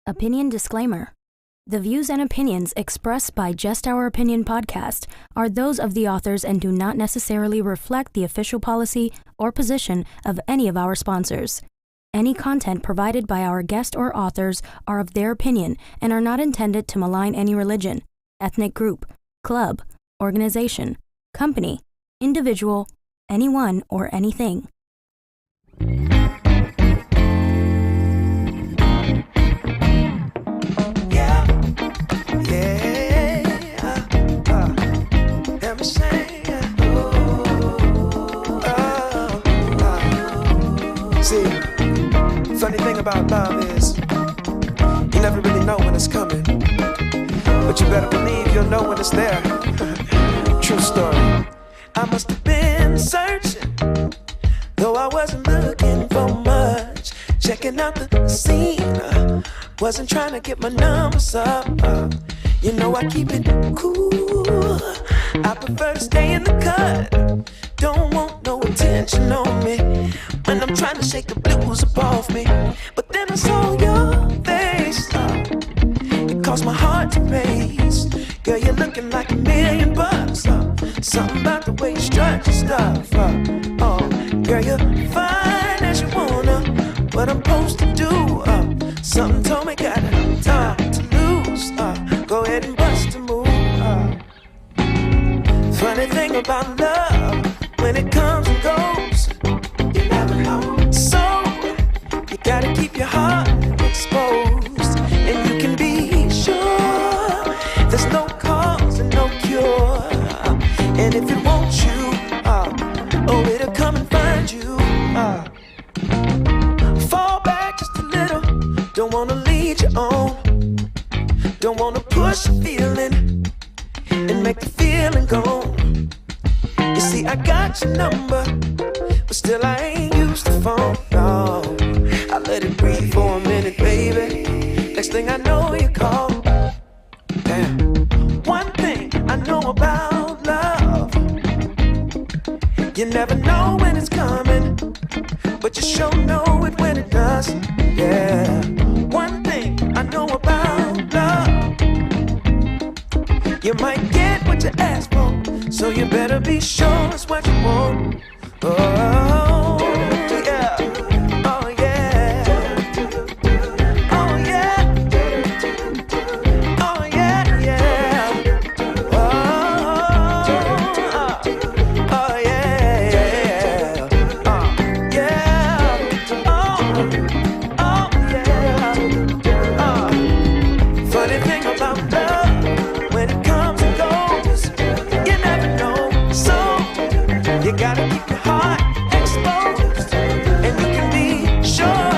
Opinion disclaimer. The views and opinions expressed by Just Our Opinion podcast are those of the authors and do not necessarily reflect the official policy or position of any of our sponsors. Any content provided by our guest or authors are of their opinion and are not intended to malign any religion, ethnic group, club, organization, company, individual, anyone, or anything. See, funny thing about love is you never really know when it's coming, but you better believe you'll know when it's there. True story. I must have been searching, though I wasn't looking for much. Checking out the scene, wasn't trying to get my numbers up. You know I keep it cool. I prefer to stay in the cut. Don't want no attention on me when I'm trying to shake the blues up off me. But then I saw your face, it caused my heart to race. Girl, you're looking like $1,000,000. Something about the way you strut your stuff. Oh, girl, you're fine as you wanna. What I'm supposed to do? Something told me got time to lose. Go ahead and bust a move. Funny thing about love, when it comes and goes, you never know. So you gotta keep your heart exposed, and you can be sure there's no cause and no cure. And if it wants you, oh, it'll come and find you. Fall back just a little. Don't wanna lead you on. Don't wanna push a feeling and make the feeling go. You see, I got your number, but still I ain't used the phone. No, I let it breathe for a minute, baby. Next thing I know, you call. Damn. One thing I know about love, you never know when it's coming, but you sure know it when it does. Yeah. One thing I know about love, you might get what you ask for, so you better be sure it's what you want. Oh, yeah. Oh, yeah. Oh, yeah. Oh, yeah, yeah. Oh, yeah, yeah. Yeah. Oh, yeah. Funny thing about love, when it comes and goes, you never know. So you gotta keep your heart exposed, and you can be sure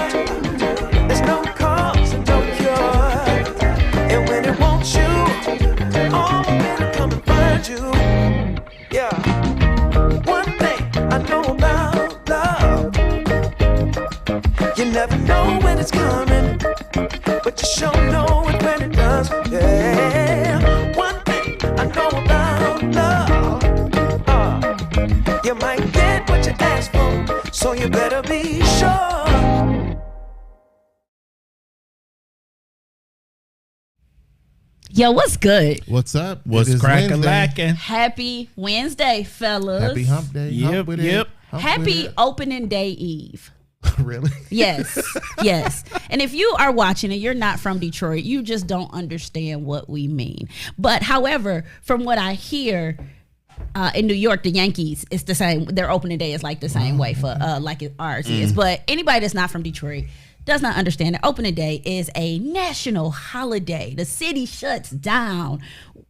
there's no cause and no cure. And when it wants you, oh, it'll come and find you. Yeah. One thing I know about love, you never know when it's coming, but you sure know it when it does. Yeah. One thing I know about love, you might get what you ask for, so you better be sure. Yo, what's good? What's up? What's crackin'-lackin'? Happy Wednesday, fellas. Happy hump day. Yep, yep. Happy opening day eve. Really? Yes, yes. And if you are watching and you're not from Detroit, you just don't understand what we mean. But however, from what I hear, in New York, the Yankees, it's the same. Their opening day is like the same way for like ours is. But anybody that's not from Detroit does not understand that opening day is a national holiday. The city shuts down.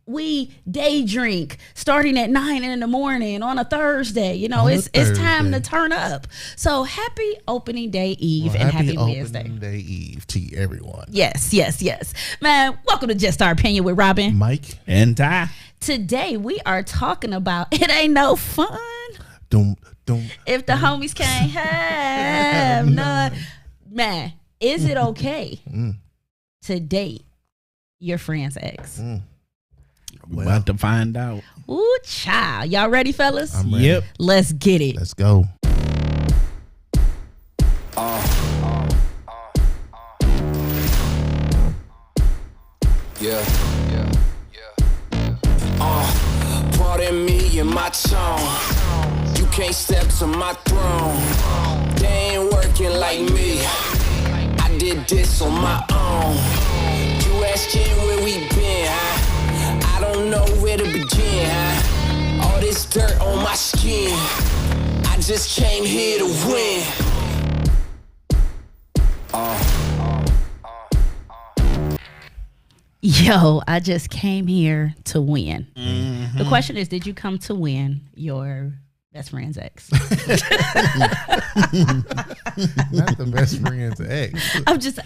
We day drink starting at 9 in the morning on a Thursday. You know, it's time to turn up. So happy opening day eve and happy Wednesday. Opening day eve to everyone. Yes, yes, yes. Man, welcome to Just Our Opinion with Robin, Mike, and Ty. Today we are talking about it ain't no fun if the homies can't have none. Man, is it okay to date your friend's ex? We're about to find out. Ooh, child. Y'all ready, fellas? I'm ready. Yep. Let's get it. Let's go. in my tone. You can't step to my throne. They ain't working like me. I did this on my own. You asking where we been, huh? I don't know where to begin, huh? All this dirt on my skin. I just came here to win. Yo, I just came here to win. The question is, did you come to win your best friend's ex? Not the best friend's ex. I'm just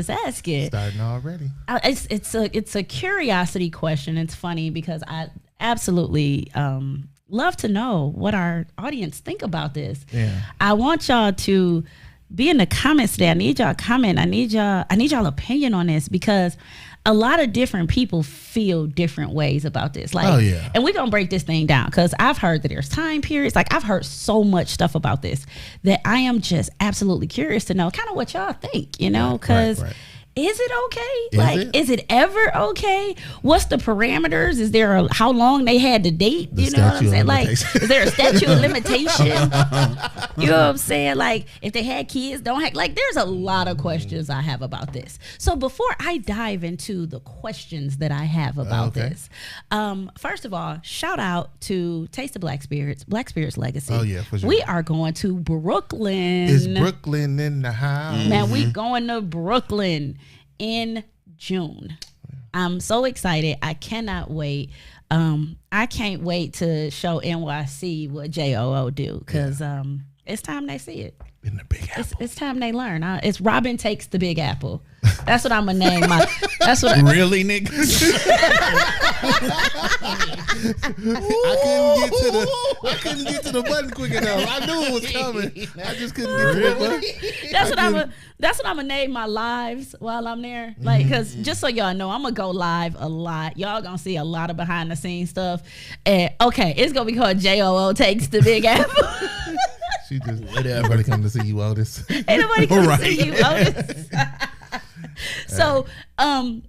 asking. Starting already. It's a curiosity question. It's funny because I absolutely love to know what our audience think about this. Yeah. I want y'all to be in the comments today. I need y'all comment. I need y'all opinion on this because a lot of different people feel different ways about this. Like, oh, yeah. And we're going to break this thing down because I've heard that there's time periods. Like, I've heard so much stuff about this that I am just absolutely curious to know kind of what y'all think, you know, because Right. is it okay? Is it ever okay? What's the parameters? Is there how long they had to date? The You know what I'm statute of saying? Like, limitation. is there a statute of limitation? You know what I'm saying? Like, if they had kids, don't have, like, there's a lot of questions I have about this. So before I dive into the questions that I have about Okay. this, first of all, shout out to Taste of Black Spirits Legacy. Oh, yeah, for sure. We are going to Brooklyn. Is Brooklyn in the house? Man, we going to Brooklyn in June. I'm so excited. I cannot wait. I can't wait to show NYC what JOO do because it's time they see it. In the Big Apple. It's time they learn. It's Robin Takes the Big Apple. That's what I'm gonna name my. That's what. Really, nigga? I couldn't get to the button quick enough. I knew it was coming. I just couldn't get to the button. That's what I'm gonna name my lives while I'm there. Like, cause just so y'all know, I'm gonna go live a lot. Y'all gonna see a lot of behind the scenes stuff. And okay, it's gonna be called JOO Takes the Big Apple. She just everybody come to see you, Otis. Ain't nobody come Right. to see you, Otis. So I'm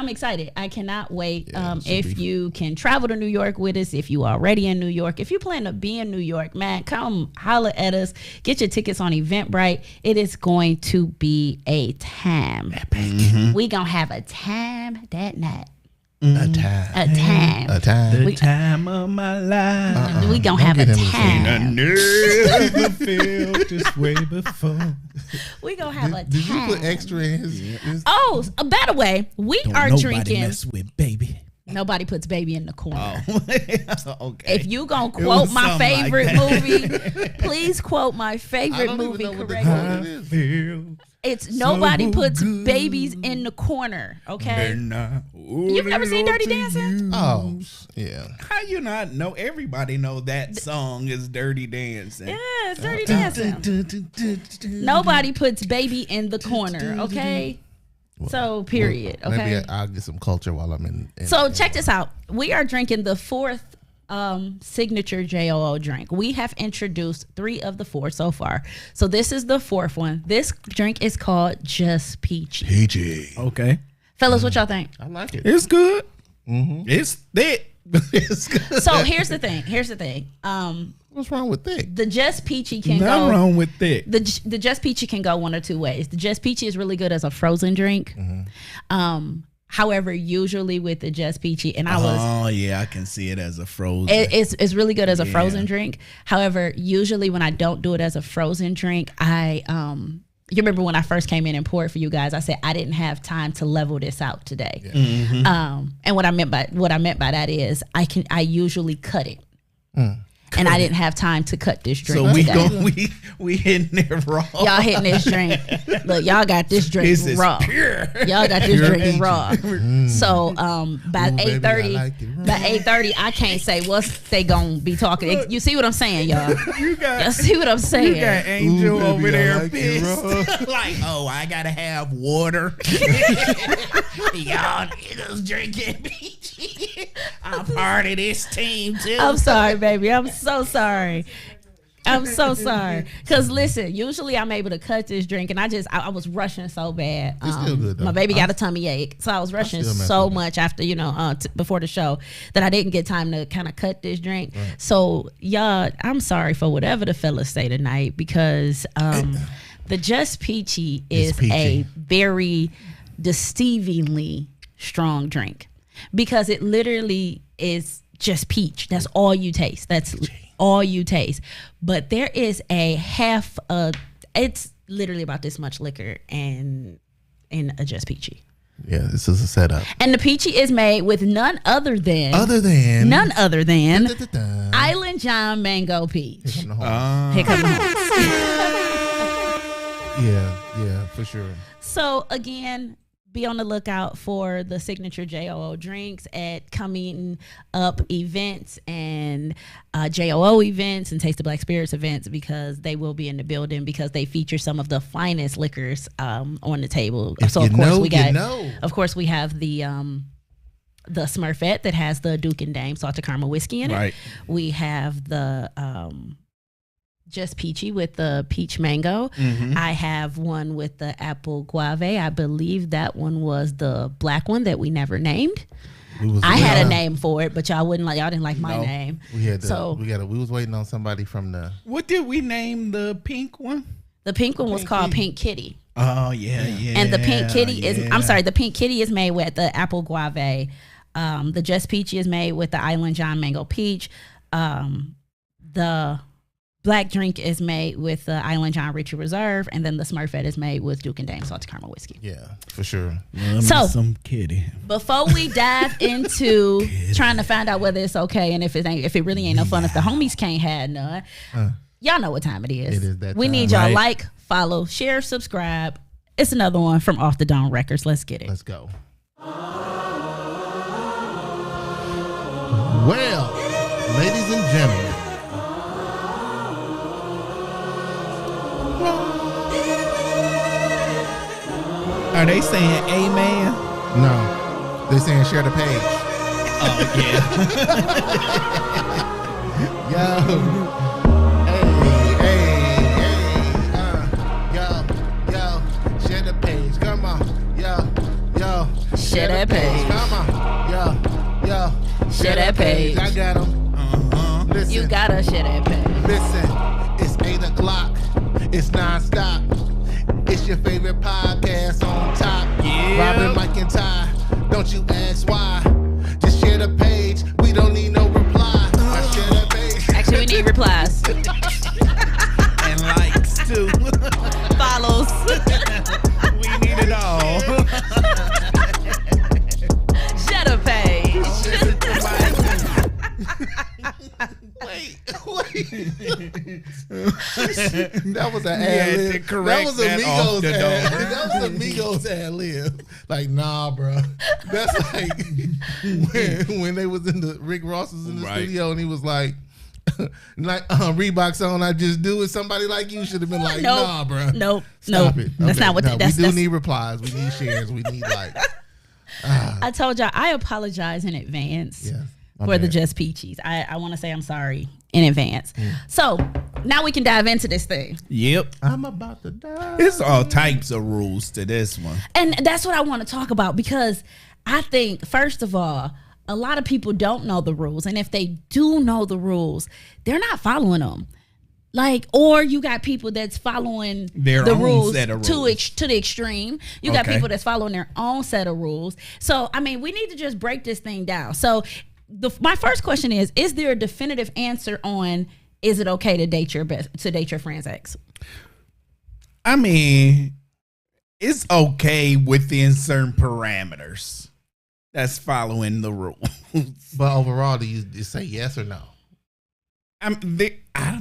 excited. I cannot wait. If you can travel to New York with us, if you are already in New York, if you plan to be in New York, man, come holler at us. Get your tickets on Eventbrite. It is going to be a time. We gonna have a time that night. A time. A time. A time. The time of my life. We gonna Don't have a get him to sing I time. never felt this way before. We gonna have a time. Did you put extra in his Oh, by the way, we Don't are nobody drinking. mess with baby. Nobody puts baby in the corner. Okay. If you gonna It quote was my something like favorite that. movie, please quote my favorite movie correctly. quote is. feel It's nobody so puts good. babies in the corner. Okay. and I You've never seen Dirty Dancing? Oh, yeah. How you not know? Everybody know that song is Dirty Dancing. Yeah, it's Dirty Dancing. Nobody puts baby in the corner. Okay. So period. Okay. Maybe I'll get some culture while I'm in So check this out. We are drinking the fourth signature JOO drink. We have introduced 3 of the 4 so far. So this is the 4th one. This drink is called Just Peachy. PG. Okay. Fellas, what y'all think? I like it. It's good. It's thick. It's good. So here's the thing. What's wrong with thick? The Just Peachy can Nothing go. wrong with thick. The Just Peachy can go one or two ways. The Just Peachy is really good as a frozen drink. However, usually with the Just Peachy, and I was. Oh yeah, I can see it as a frozen. It's really good as a Yeah. frozen drink. However, usually when I don't do it as a frozen drink, you remember when I first came in and poured for you guys, I said I didn't have time to level this out today. And what I meant by that is I usually cut it. And I didn't have time to cut this drink. so today. we hitting it raw. Y'all hitting this drink. Look, y'all got this drink This is raw. pure. Y'all got this drink peachy. raw. So by Ooh, baby, I 8:30, like it raw. by 8:30, I can't say what they gonna be talking. You see what I'm saying, y'all? You got Y'all see what I'm saying? You got Angel Ooh, over baby, I there like it pissed. Like, oh, I gotta have water. Y'all niggas drinking peachy. I'm part of this team too. I'm sorry, baby. I'm so sorry. I'm so sorry. Because listen, usually I'm able to cut this drink, and I was rushing so bad. It's still good, though. My baby got a tummy ache, so I was rushing so much after before the show that I didn't get time to kind of cut this drink. Right. So y'all, I'm sorry for whatever the fellas say tonight, because the Just Peachy is a very deceivingly strong drink, because it literally is just peach. That's all you taste. That's all you taste. But there is it's literally about this much liquor and in a Just Peachy. Yeah, this is a setup. And the Peachy is made with none other than Island John Mango Peach. Here come the horns. Yeah, for sure. So again, be on the lookout for the signature JOO drinks at Coming Up events and JOO events and Taste of Black Spirits events, because they will be in the building, because they feature some of the finest liquors on the table. So of course we have the Smurfette that has the Duke and Dame salted caramel whiskey in it. Right. We have the Just Peachy with the peach mango. Mm-hmm. I have one with the apple guave. I believe that one was the black one that we never named. I had a name for it, but y'all didn't like my name. We was waiting on somebody from the. What did we name the pink one? The pink one was called Pink Kitty. Oh yeah. And the Pink Kitty the Pink Kitty is made with the apple guave. The Just Peachy is made with the Island John Mango Peach. The black drink is made with the Island John Richard Reserve, and then the Smurfette is made with Duke and Dame salted caramel whiskey. Yeah, for sure. So, some kitty. Before we dive into trying to find out whether it's okay and if it really ain't no fun, if the homies can't have none, y'all know what time it is. It is that we time. need y'all like, follow, share, subscribe. It's another one from Off the Dome Records. Let's get it. Let's go. Well, ladies and gentlemen. Are they saying amen? No. They're saying share the page. Oh, yeah. Yo. Yo. Share the page. Come on. Yo. Share that page. Come on. Yo. Share that page. I got them. Listen. You gotta share that page. Listen. It's 8 o'clock. It's non-stop. It's your favorite podcast on top. Yeah. Robin, Mike, and Ty. Don't you ask why. Just share the page. We don't need no reply. I share that page. Actually, we need replies. And likes, too. Follows. We need it all. Share the page. Wait. That was an ad lib. That was Amigos ad. That was Amigos ad lib. Like, nah, bro. That's like when they was in the Rick Ross was in the studio and he was like Reebok's on. I just do it. Somebody like you should have been like, nah, bro. Nope. Stop it. That's not what. We do need replies. We need shares. We need likes. I told y'all I apologize in advance. Yeah. For the Just Peachies. I want to say I'm sorry in advance. So now we can dive into this thing. Yep. I'm about to die. It's all types of rules to this one. And that's what I want to talk about, because I think, first of all, a lot of people don't know the rules. And if they do know the rules, they're not following them. Or you got people that's following their the own rules, set of to the extreme. You got people that's following their own set of rules. So, I mean, we need to just break this thing down. So, my first question is there a definitive answer on, is it okay to date your friend's ex? I mean, it's okay within certain parameters. That's following the rules. But overall, do you just say yes or no? I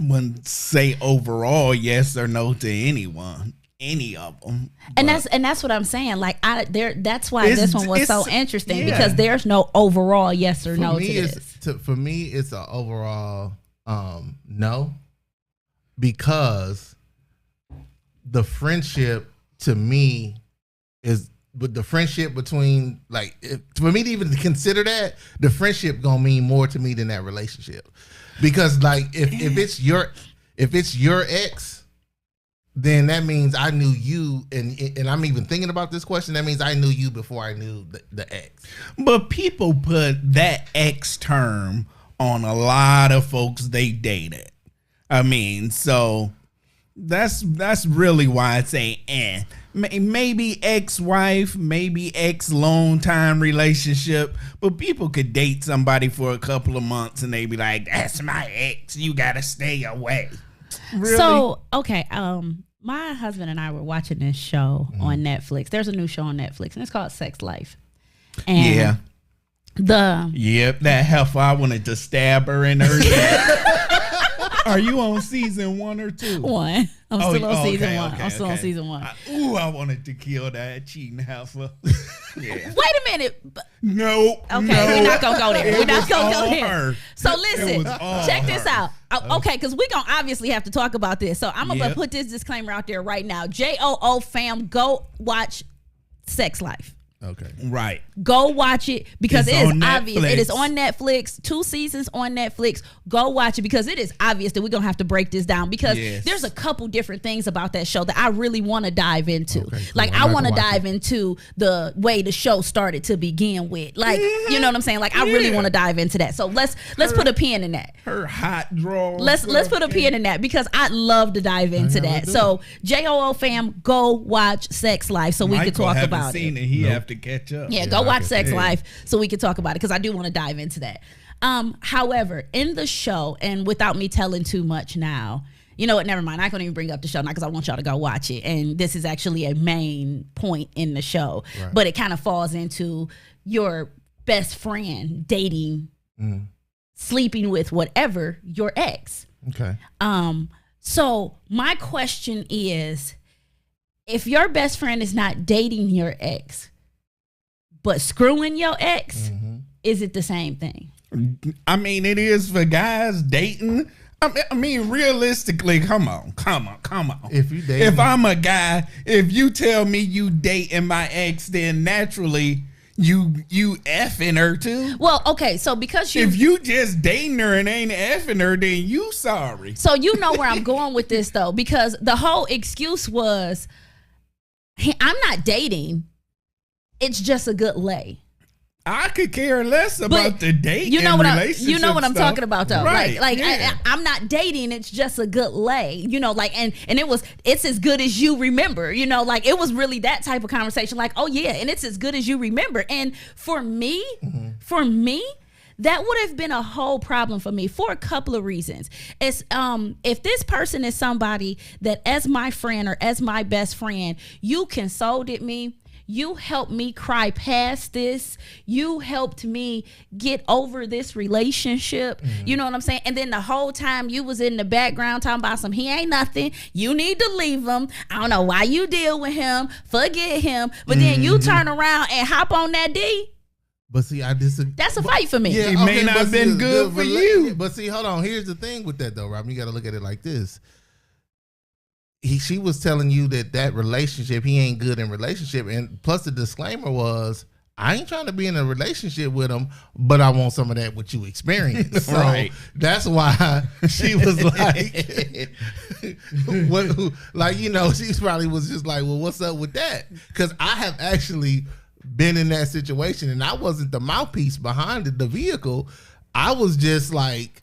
wouldn't say overall yes or no to anyone. Any of them, and that's what I'm saying. That's why this one was so interesting, because there's no overall yes or no to this. For me, it's an overall no, because the friendship to me is, but the friendship between for me to even consider that, the friendship gonna mean more to me than that relationship, because if If it's your ex, then that means I knew you, and I'm even thinking about this question. That means I knew you before I knew the ex. But people put that ex term on a lot of folks they dated. I mean, so that's really why I say maybe ex-wife, maybe ex-long time relationship, but people could date somebody for a couple of months and they be like, that's my ex, you gotta stay away. Really? So, okay, my husband and I were watching this show on Netflix. There's a new show on Netflix, and it's called Sex Life. And that heifer, I wanted to stab her in her neck. Are you on season 1 or 2? 1. I'm still on season 1. I'm still on season 1. I wanted to kill that cheating heifer. Yeah. Wait a minute. No. Okay, we're not gonna go there. We're not gonna go there. Her. So listen, check this her. out. Okay, because we're gonna obviously have to talk about this. So I'm gonna put this disclaimer out there right now. JOO fam, go watch Sex Life. Okay. Right. Go watch it because It's it is on obvious. Netflix. It is on Netflix. 2 seasons on Netflix. Go watch it because it is obvious that we're going to have to break this down because there's a couple different things about that show that I really want to dive into. Okay, cool. Like, I'm I want to gonna watch dive into the way the show started to begin with. Like, you know what I'm saying? Like, I really want to dive into that. So let's put a pin in that. Her hot draw. Let's put a pin in that because I'd love to dive into that. So JOO fam, go watch Sex Life so we can talk about it. Seen it. He have to catch up. Yeah, go watch Sex Life so we can talk about it because I do want to dive into that. However, in the show, and without me telling too much now, you know what? Never mind. I can't even bring up the show now because I want y'all to go watch it. And this is actually a main point in the show, but it kind of falls into your best friend dating, sleeping with whatever your ex. Okay. So my question is, if your best friend is not dating your ex, but screwing your ex, is it the same thing? I mean, it is for guys dating. I mean, realistically, come on. If I'm a guy, if you tell me you dating my ex, then naturally you effing her too. Well, okay, so because if you just dating her and ain't effing her, then you sorry. So you know where I'm going with this though, because the whole excuse was, hey, I'm not dating. It's just a good lay. I could care less about the date. You know what I'm stuff. talking about though. Right. Like I'm not dating, it's just a good lay. You know, like and it's as good as you remember, you know, like it was really that type of conversation. Like, oh yeah, and it's as good as you remember. And for me, that would have been a whole problem for me for a couple of reasons. It's if this person is somebody that as my friend or as my best friend, you consoled me. You helped me cry past this. You helped me get over this relationship. You know what I'm saying? And then the whole time you was in the background talking about he ain't nothing. You need to leave him. I don't know why you deal with him. Forget him. But then you turn around and hop on that D. But see, I disagree. That's a fight for me. Yeah, It may not have been good for you. But see, hold on. Here's the thing with that though, Rob. You got to look at it like this. She was telling you that relationship, he ain't good in relationship. And plus the disclaimer was, I ain't trying to be in a relationship with him, but I want some of that what you experience. So right. That's why she was like, like, you know, she probably was just like, well, what's up with that? Because I have actually been in that situation and I wasn't the mouthpiece behind the vehicle. I was just like,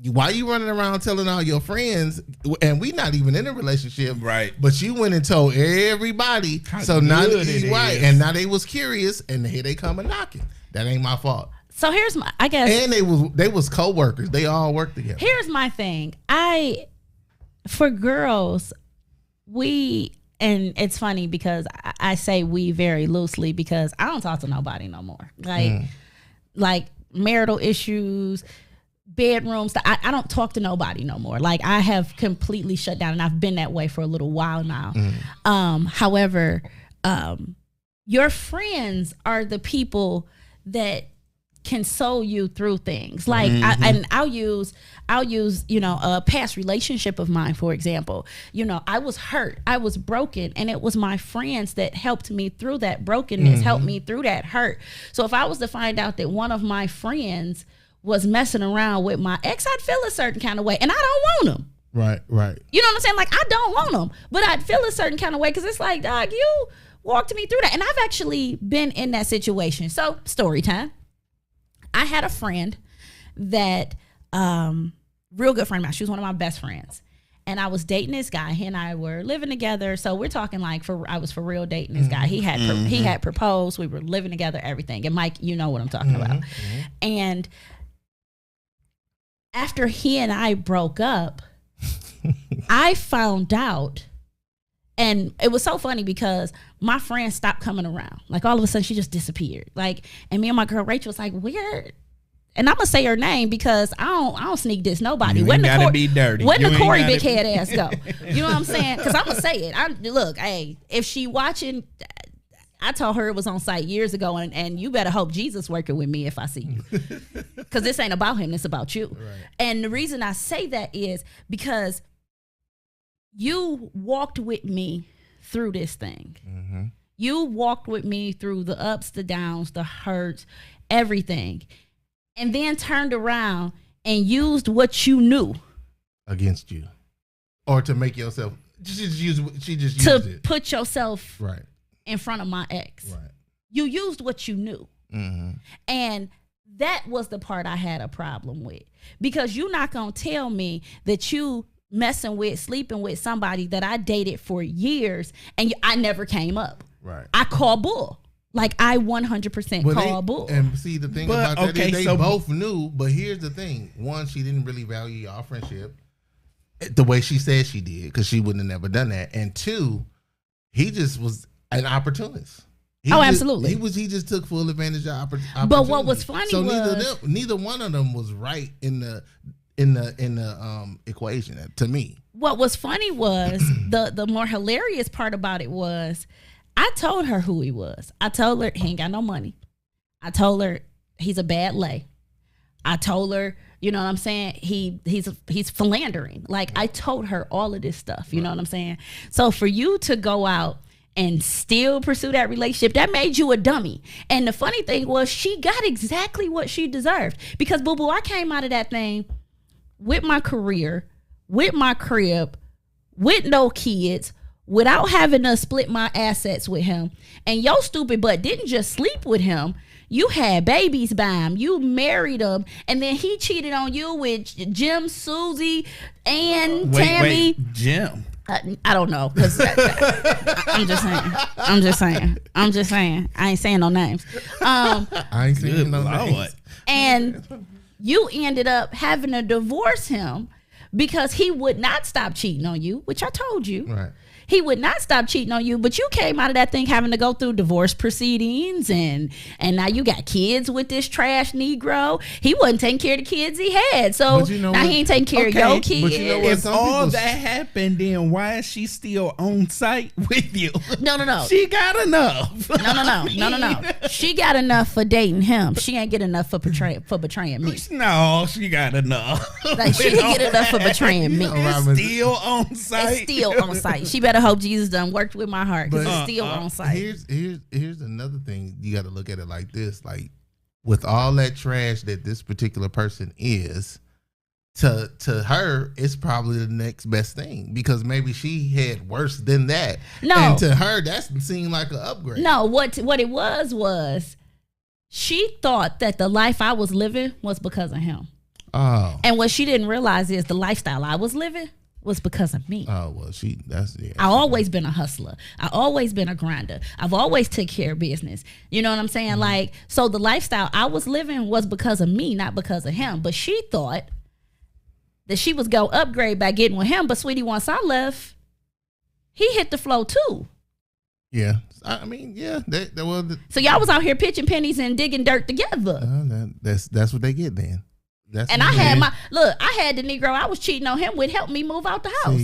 why you running around telling all your friends and we not even in a relationship, right? But you went and told everybody. So now and now they was curious and here they come and knocking. That ain't my fault. So here's my, I guess, and they was co-workers. They all worked together. Here's my thing. For girls, and it's funny because I say we very loosely because I don't talk to nobody no more. Like marital issues, bedrooms. I don't talk to nobody no more. Like I have completely shut down and I've been that way for a little while now. However, your friends are the people that console you through things. Like I'll use a past relationship of mine, for example. I was hurt, I was broken, and it was my friends that helped me through that brokenness, helped me through that hurt. So if I was to find out that one of my friends was messing around with my ex, I'd feel a certain kind of way, and I don't want him. Right. You know what I'm saying? Like, I don't want them, but I'd feel a certain kind of way because it's like, dog, you walked me through that. And I've actually been in that situation. So, story time. I had a friend that, real good friend of mine. She was one of my best friends. And I was dating this guy. He and I were living together. So we're talking like I was for real dating this guy. He had proposed. We were living together, everything. And Mike, you know what I'm talking about. And after he and I broke up, I found out, and it was so funny because my friend stopped coming around. Like all of a sudden she just disappeared. Like, and me and my girl Rachel was like, where? And I'm gonna say her name because I don't sneak this nobody. You ain't gotta be dirty. When the Corey big head ass go? You know what I'm saying? Because I'm gonna say it. Look, hey, if she watching, I told her it was on site years ago, and you better hope Jesus working with me if I see you, because this ain't about him. It's about you. Right. And the reason I say that is because you walked with me through this thing. Mm-hmm. You walked with me through the ups, the downs, the hurts, everything. And then turned around and used what you knew against you, or to make yourself. She just used to it. Put yourself right in front of my ex. Right. You used what you knew, and that was the part I had a problem with, because you're not gonna tell me that you sleeping with somebody that I dated for years and I never came up. Right. I call bull. Like, I 100% call bull. And see, the thing about that is they both knew, but here's the thing. One, she didn't really value y'all friendship the way she said she did, because she wouldn't have never done that. And two, he just was an opportunist. Absolutely. He just took full advantage of opportunity. But what was funny was neither one of them was right in the equation to me. What was funny was the more hilarious part about it was, I told her who he was. I told her he ain't got no money. I told her he's a bad lay. I told her, you know what I'm saying, he's philandering. Like, I told her all of this stuff, you know what I'm saying? So for you to go out and still pursue that relationship, that made you a dummy. And the funny thing was, she got exactly what she deserved. Because, boo-boo, I came out of that thing with my career, with my crib, with no kids, without having to split my assets with him. And your stupid butt didn't just sleep with him. You had babies by him. You married him. And then he cheated on you with Jim, Susie, and Tammy. Wait, Jim. I don't know. Cause I'm just saying. I ain't saying no names. I ain't saying no names. And you ended up having to divorce him because he would not stop cheating on you, which I told you. Right. He would not stop cheating on you, but you came out of that thing having to go through divorce proceedings, and now you got kids with this trash Negro. He wasn't taking care of the kids he had, so now he ain't taking care of your kids. But you know what? If all that happened, then why is she still on site with you? No. She got enough. No. She got enough for dating him. She ain't get enough for betraying me. No, she got enough. Like, she didn't get enough for betraying me. It's still on site. It's still on site. She better hope Jesus done worked with my heart, because it's still on site. Here's another thing. You got to look at it like this. Like, with all that trash that this particular person is, to her, it's probably the next best thing, because maybe she had worse than that. No. And to her, that seemed like an upgrade. No, what it was she thought that the life I was living was because of him. Oh. And what she didn't realize is the lifestyle I was living was because of me. Oh, well, I always been a hustler. I always been a grinder. I've always took care of business. You know what I'm saying? Mm-hmm. Like, so the lifestyle I was living was because of me, not because of him. But she thought that she was going to upgrade by getting with him. But sweetie, once I left, he hit the flow too. Yeah. I mean, yeah. So y'all was out here pitching pennies and digging dirt together. That's what they get then. And I had I had the Negro I was cheating on him with help me move out the house.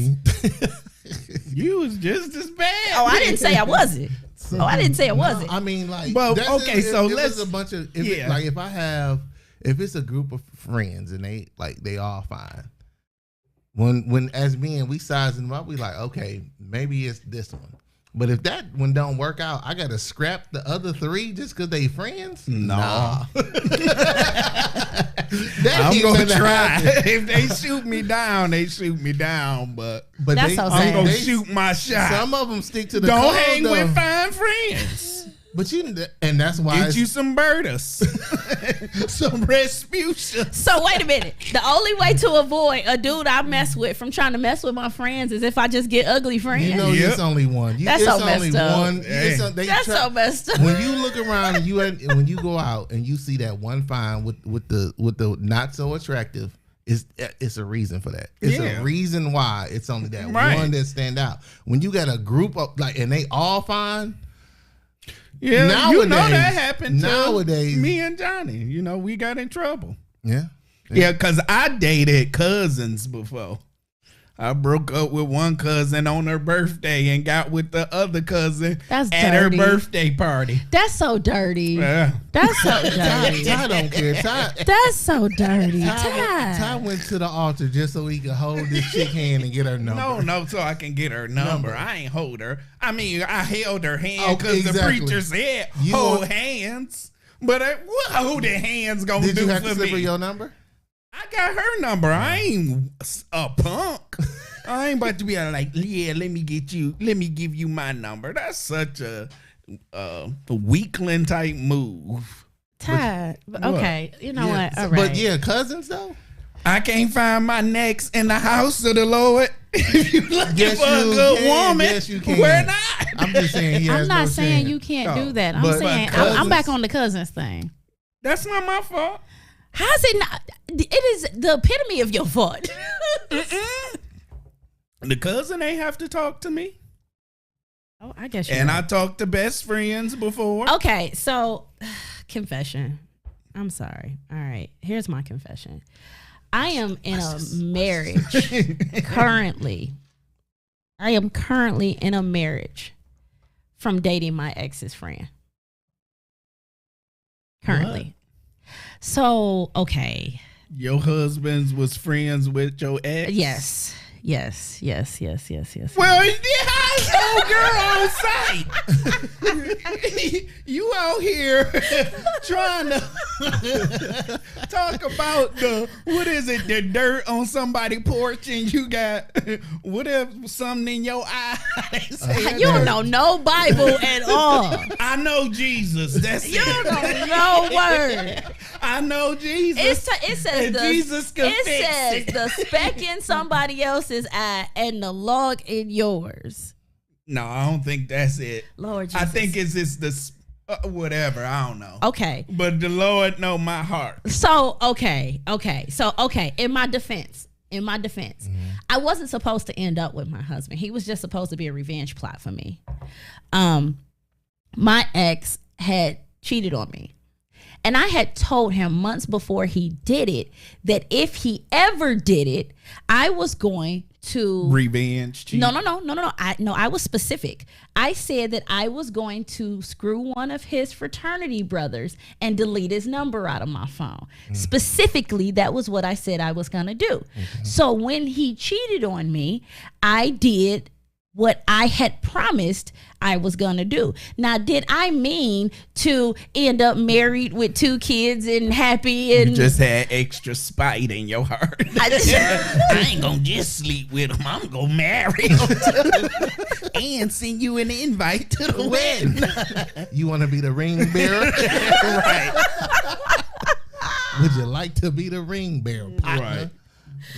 You was just as bad. Oh, I didn't say I wasn't. I mean, like, but okay, so let's a bunch of if it's a group of friends and they all fine. When as men we sizing them up, we like, okay, maybe it's this one. But if that one don't work out, I gotta scrap the other three just because they friends? Nah. That I'm ain't gonna gonna try. happen. If they shoot me down, they shoot me down. But That's so I'm sad. gonna shoot my shot. Some of them stick to the Don't code, hang though. with fine friends. But and that's why Get you some Bertas, some Respucia. So wait a minute. The only way to avoid a dude I mess with from trying to mess with my friends is if I just get ugly friends. you know Yep. it's only one. That's it's so messed only up. one. Hey. That's so messed up. When you look around and when you go out and you see that one fine with the not so attractive, it's a reason for that. It's Yeah. a reason why it's only that Right. one that stand out. When you got a group of and they all fine. Yeah, you know Nowadays- that happened to nowadays- me and Johnny. You know, we got in trouble. Yeah. Yeah, because I dated cousins before. I broke up with one cousin on her birthday and got with the other cousin That's at dirty. her birthday party. That's so dirty. Yeah. That's so dirty. Ty don't care. That's so dirty. Ty Ty. went to the altar just so he could hold this chick hand and get her number. No, so I can get her number. I ain't hold her. I mean, I held her hand Oh, because exactly. the preacher said You hold want- hands. But what holding hands gonna Did do you have for to slip her me? your number? I got her number. I ain't a punk. I ain't about to be like, yeah, let me give you my number. That's such a weakling type move. Ty. Okay. You know Yeah. what? All right. But yeah, cousins though. I can't find my next in the house of the Lord. If you looking Yes, for a you good can. woman, Yes, you can. we're not. I'm just saying. I'm not saying you can't do that. I'm But saying I'm cousins- back on the cousins thing. That's not my fault. How's it not? It is the epitome of your fault. The cousin ain't have to talk to me. Oh, I guess you. And I talked to best friends before. Okay, so confession. I'm sorry. All right, here's my confession. I am in a marriage currently. I am currently in a marriage from dating my ex's friend. Currently. So, okay. Your husband was friends with your ex? Yes. Well, how's old girl on site? You out here trying to talk about the dirt on somebody's porch, and you got whatever something in your eye. You don't know no Bible at all. I know Jesus. That's You it. don't know word. I know Jesus. It says And the, Jesus can it fix says it. the speck in somebody else's eye and the log in yours. No, I don't think that's it. Lord Jesus. I think it's just the whatever. I don't know. Okay. But the Lord know my heart. So okay. In my defense, I wasn't supposed to end up with my husband. He was just supposed to be a revenge plot for me. My ex had cheated on me. And I had told him months before he did it that if he ever did it, I was going to Revenge. Cheat. No. I was specific. I said that I was going to screw one of his fraternity brothers and delete his number out of my phone. Specifically, that was what I said I was going to do. So when he cheated on me, I did what I had promised I was going to do. Now, did I mean to end up married with 2 kids and happy and You just had extra spite in your heart. I ain't gonna just sleep with him. I'm gonna marry him and send you an invite to the wedding. You want to be the ring bearer? Right. Would you like to be the ring bearer, partner? Right.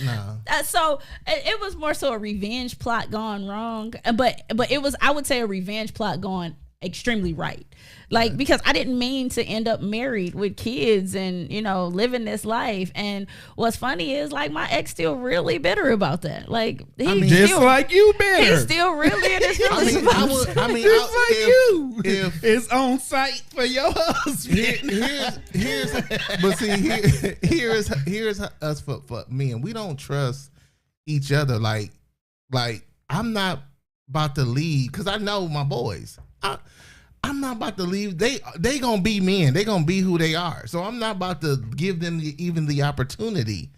No. So it was more so a revenge plot gone wrong, but it was, I would say, a revenge plot gone extremely right. Like, because I didn't mean to end up married with kids and, living this life. And what's funny is, like, my ex still really bitter about that. Like, Just like you better. he's still really in his feelings about it. Just like you. It's on site for your husband. Here's us for men. We don't trust each other. Like I'm not about to leave because I know my boys. I'm not about to leave. They gonna be men. They gonna be who they are. So I'm not about to give them even the opportunity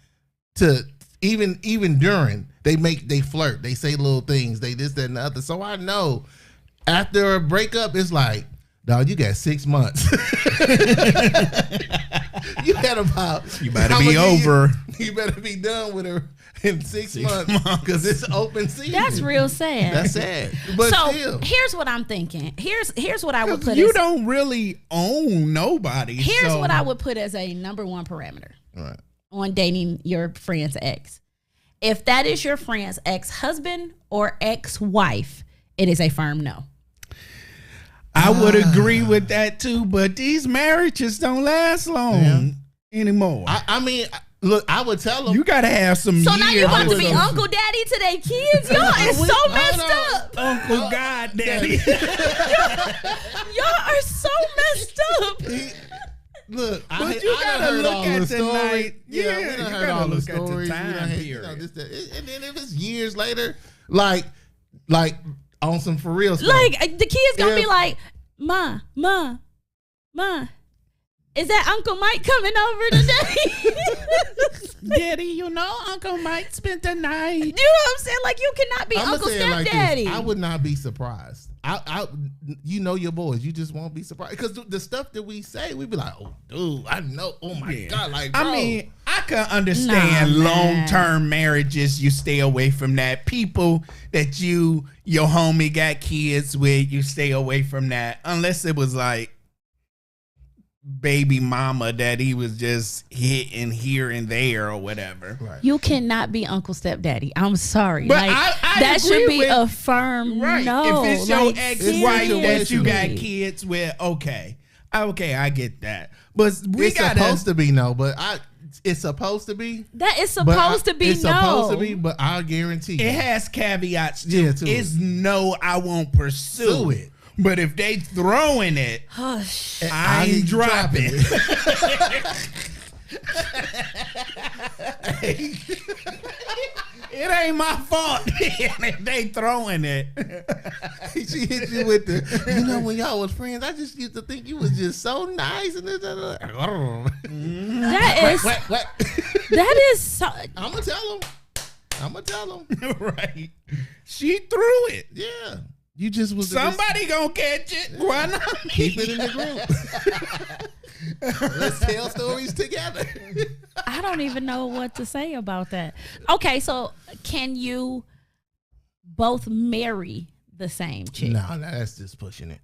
to even during they flirt. They say little things. They this, that, and the other. So I know after a breakup, it's like, dog, you got 6 months. You had about. You better be over. You better be done with her in 6 months because it's open season. That's real sad. That's sad. But so still. here's what I'm thinking. Here's what I would put. You as, don't really own nobody. Here's so. what I would put as a number one parameter Right. on dating your friend's ex. If that is your friend's ex-husband or ex-wife, it is a firm no. I would agree with that too, but these marriages don't last long anymore. I mean, look, I would tell them. You gotta have some So years. now you about to be would- Uncle Daddy to their kids? Y'all is so messed up. Uncle God Daddy. Y'all are so messed up. Look, But you gotta heard look all at the the stories. night. Yeah, we you done heard gotta all the look at the stories. time We done had, period. and then if it's years later, like on some for real stuff. Like the kids gonna be Yeah. like, Ma, is that Uncle Mike coming over today? Daddy, you know Uncle Mike spent the night. You know what I'm saying? Like you cannot be I'ma Uncle say it like Stepdaddy. this. I would not be surprised. You know your boys. You just won't be surprised because the stuff that we say, we be like, oh, dude, I know. Oh my god, like, bro. I mean, I can understand Nah, man. long-term marriages. You stay away from that. People that your homie got kids with, you stay away from that. Unless it was like baby mama that he was just hitting here and there or whatever. right. You cannot be Uncle Stepdaddy. I'm sorry. But like I that agree should be with- a firm Right. no. If it's your Like, ex-wife that you got seriously. kids with, okay, I get that. But we It's gotta. supposed to be no, but it's supposed to be. That is but supposed to be It's no. supposed to be, but I guarantee you. It has caveats too. Yeah, to It's no, I won't pursue Do it. it. But if they throwing it, Oh, shit. I ain't dropping it. It ain't my fault if they throwing it. She hit you with the, you know, when y'all was friends, I just used to think you was just so nice and this. That is What? that is so, I'm gonna tell him. Right. She threw it. Yeah, you just was Somebody gonna catch it. Why not me? keep it in the group. Let's tell stories together. I don't even know what to say about that. Okay, so can you both marry the same chick? No, that's just pushing it.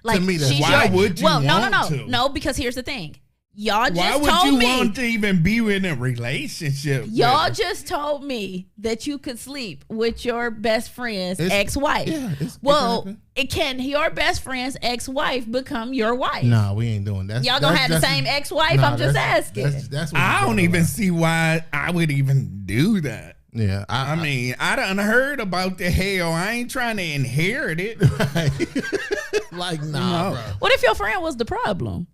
Like to me, that's she's why your- would you well, want no, to? no, because here's the thing. Y'all just Why would told you me. want to even be in a relationship? Y'all with just told me that you could sleep with your best friend's It's- ex-wife. yeah, it well, can happen. can your best friend's ex-wife become your wife? No, we ain't doing that. Y'all gonna have the same ex-wife? Nah, I'm just that's- asking. That's what I you're don't talking even about. see why I would even do that. Yeah, I mean, I done heard about the hell. I ain't trying to inherit it. like nah, No. bro. What if your friend was the problem?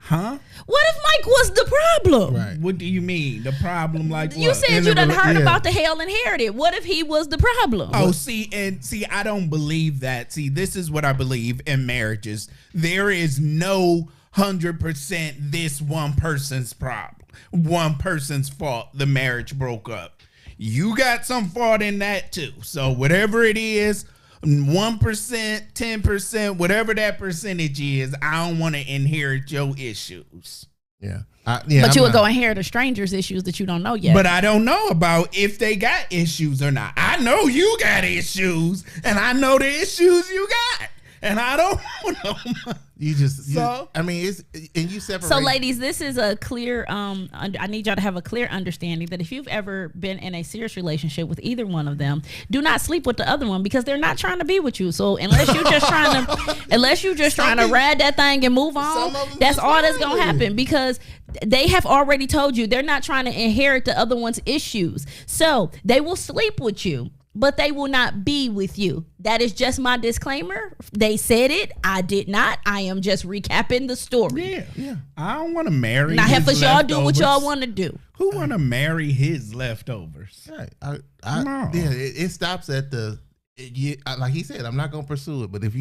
Huh? What if Mike was the problem? Right. What do you mean? The problem like You what? said In you the done heard yeah. about the hell inherited. What if he was the problem? Oh, see, I don't believe that. See, this is what I believe in marriages. There is no 100% this one person's problem, one person's fault. The marriage broke up. You got some fault in that too. So whatever it is, 1%, 10%, whatever that percentage is, I don't want to inherit your issues. Yeah, but I'm you would not- go inherit a stranger's issues that you don't know yet. But I don't know about if they got issues or not. I know you got issues, and I know the issues you got, and I don't know. You just. So? I mean, it's and you separate. So, ladies, this is a clear. I need y'all to have a clear understanding that if you've ever been in a serious relationship with either one of them, do not sleep with the other one because they're not trying to be with you. So, unless you're just trying to ride that thing and move on, some of them that's just all that's ride gonna it. happen because they have already told you they're not trying to inherit the other one's issues. So they will sleep with you, but they will not be with you. That is just my disclaimer. They said it. I did not. I am just recapping the story. Yeah. I don't want to marry. Now, his heifers, y'all do what y'all leftovers. want to do. Who want to marry his leftovers? Right. No. Yeah, it stops at the. Like he said, I'm not gonna pursue it. But if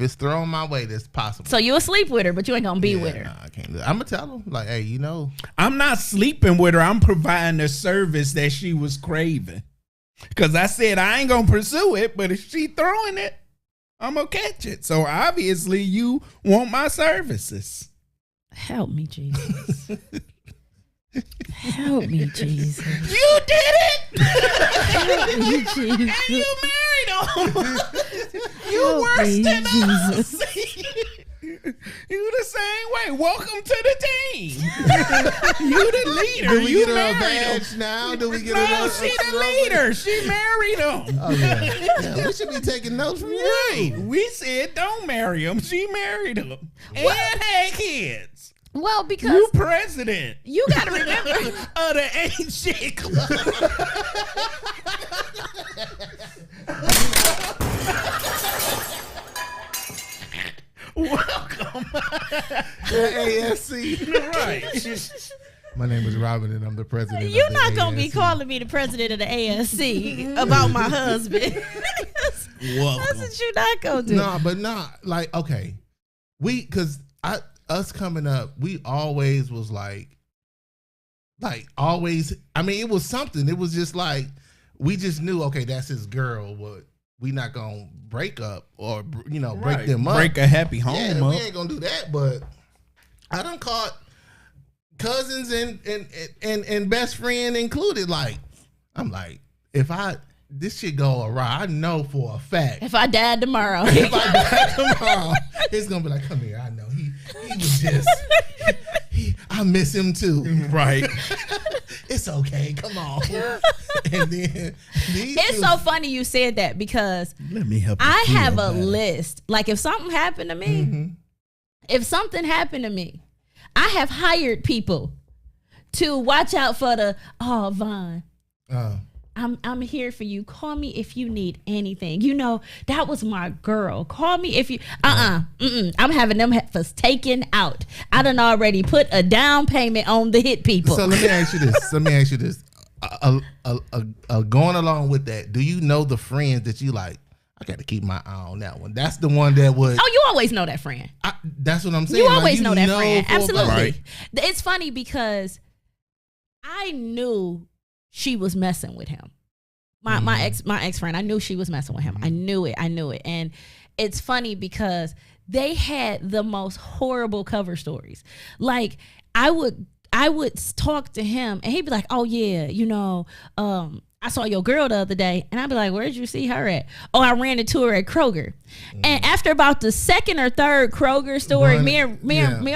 it's thrown my way, that's possible. So you'll sleep with her, but you ain't gonna be Yeah, with her. Nah, I can't do it. I'm gonna tell him like, hey, you know, I'm not sleeping with her. I'm providing the service that she was craving. Because I said I ain't going to pursue it, but if she throwing it, I'm going to catch it. So obviously you want my services. Help me, Jesus. Help me, Jesus. You did it. Help me, Jesus. And you married him. You Help worse me, than Jesus. us. You the same way. Welcome to the team. You the leader. Do we You get her a married him. badge now? Do we get No, her? she the leader. She married him. Oh yeah. We should be taking notes from Right. you. We said don't marry him. She married him and had kids. Well, because You president you got to remember. of the Ain't Shit Club. Welcome. ASC. Right. My name is Robin, and I'm the president. You're of the not going to be ASC. calling me the president of the ASC about my husband. That's Welcome. what you're not going to do. No, but not like okay. Because us coming up, we always was like always. I mean, it was something. It was just like we just knew. Okay, that's his girl. What we not gonna break up or break them up. Break a happy home Yeah, up. we ain't gonna do that. But I done caught cousins and best friend included. Like I'm like, if this shit go awry, I know for a fact. If I died tomorrow. If I die tomorrow, it's gonna be like, come here. I know he was just. I miss him too. Right. It's okay. Come on. And then It's so funny you said that because Let me help you. I feel have a better. list. Like if something happened to me, I have hired people to watch out for Vaughn. I'm here for you. Call me if you need anything. That was my girl. Call me if you I'm having them heifers taken out. I done already put a down payment on the hit people. So let me ask you this. Going along with that, do you know the friends that you like? I got to keep my eye on that one. That's the one that would. Oh, you always know that friend. That's what I'm saying. You Like, always know that friend. for a fact. Absolutely. Right. It's funny because I knew she was messing with him. My ex friend, I knew she was messing with him. I knew it. And it's funny because they had the most horrible cover stories. Like I would talk to him and he'd be like, oh yeah, I saw your girl the other day. And I'd be like, where'd you see her at? Oh, I ran into her at Kroger. And after about the second or third Kroger story, me and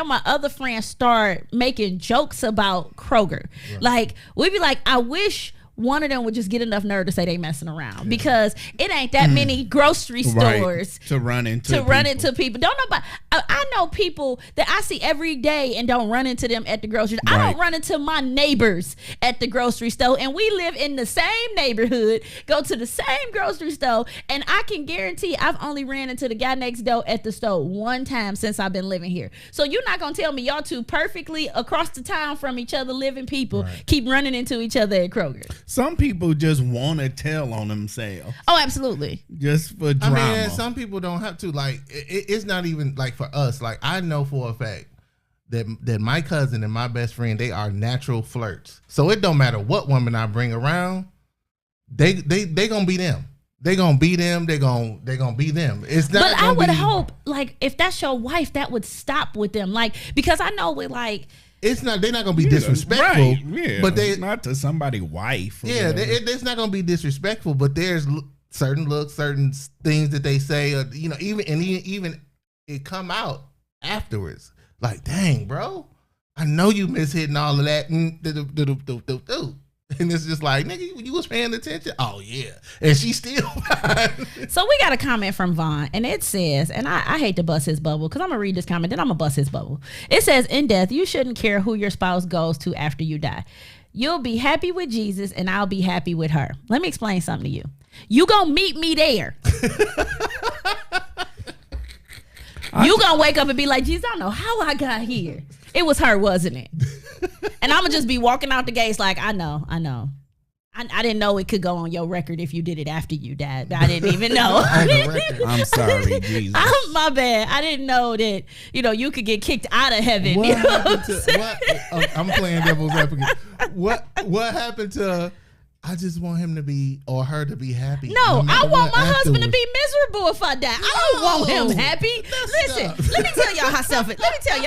my other friends start making jokes about Kroger. Right. Like, we'd be like, I wish one of them would just get enough nerve to say they messing around because it ain't that many grocery stores to run into people. Don't nobody. I know people that I see every day and don't run into them at the grocery store. Right. I don't run into my neighbors at the grocery store, and we live in the same neighborhood, go to the same grocery store, and I can guarantee I've only ran into the guy next door at the store one time since I've been living here. So you're not gonna tell me y'all two perfectly across the town from each other living people keep running into each other at Kroger. Some people just want to tell on themselves. Oh, absolutely. Just for drama. I mean, some people don't have to. Like, it's not even like for us. Like, I know for a fact that my cousin and my best friend, they are natural flirts. So it don't matter what woman I bring around, they gonna be them. They gonna be them. They gonna be them. It's not. But I would hope, like, if that's your wife, that would stop with them. Like, because I know with like. It's not. They're not gonna be disrespectful. Right. Yeah. But they not to somebody's wife. Yeah. It's not gonna be disrespectful. But there's certain looks, certain things that they say. Even it come out afterwards. Like, dang, bro, I know you miss hitting all of that. And it's just like, nigga, you was paying attention. Oh yeah, and she still. So we got a comment from Vaughn, and it says, and I hate to bust his bubble because I'm gonna read this comment, then I'm gonna bust his bubble. It says, in death, you shouldn't care who your spouse goes to after you die. You'll be happy with Jesus, and I'll be happy with her. Let me explain something to you. You gonna meet me there. You gonna wake up and be like, Jesus, I don't know how I got here. It was her, wasn't it? And I'm gonna just be walking out the gates like, I know. I didn't know it could go on your record if you did it after you died. I didn't even know. I'm sorry, Jesus. My bad. I didn't know that, you could get kicked out of heaven. What You know happened what I'm saying? I'm playing devil's advocate. What happened to I just want him to be or her to be happy. No, matter I want what my husband to afterwards. be miserable if I die. I don't want him happy. Listen, let me tell y'all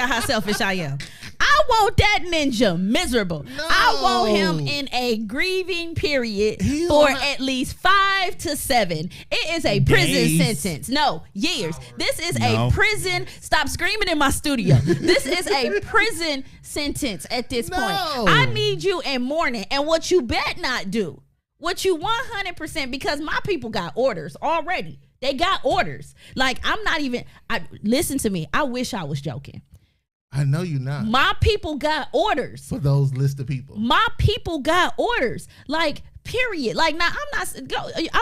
how selfish I am. I want that ninja miserable. No. I want him in a grieving period He'll for ha- at least 5 to 7. It is a prison Days. sentence. No, years. This is No. a prison. Stop screaming in my studio. This is a prison sentence at this point. No. I need you in mourning. And what you bet not do, what you 100%, because my people got orders already. They got orders. Like, I'm not even, listen to me. I wish I was joking. I know you're not. My people got orders. For those list of people. My people got orders. Like, period. Like, now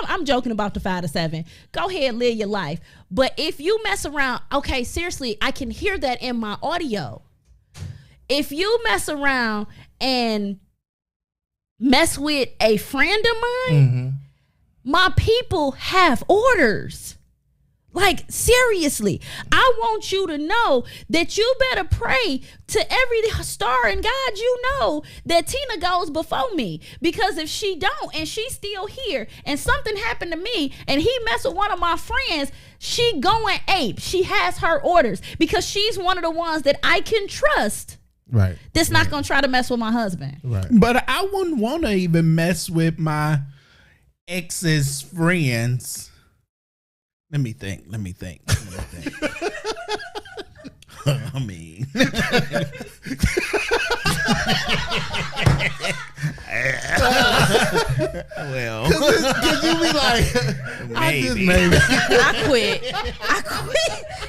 I'm joking about the 5 to 7. Go ahead, live your life. But if you mess around, okay, seriously, I can hear that in my audio. If you mess around and mess with a friend of mine, my people have orders. Like, seriously, I want you to know that you better pray to every star and God you know that Tina goes before me. Because if she don't and she's still here and something happened to me and he messed with one of my friends, she going ape. She has her orders because she's one of the ones that I can trust. Right. That's not going to try to mess with my husband. Right. But I wouldn't want to even mess with my ex's friends. Let me think. I mean, well, Cause you be like, I just maybe. I quit.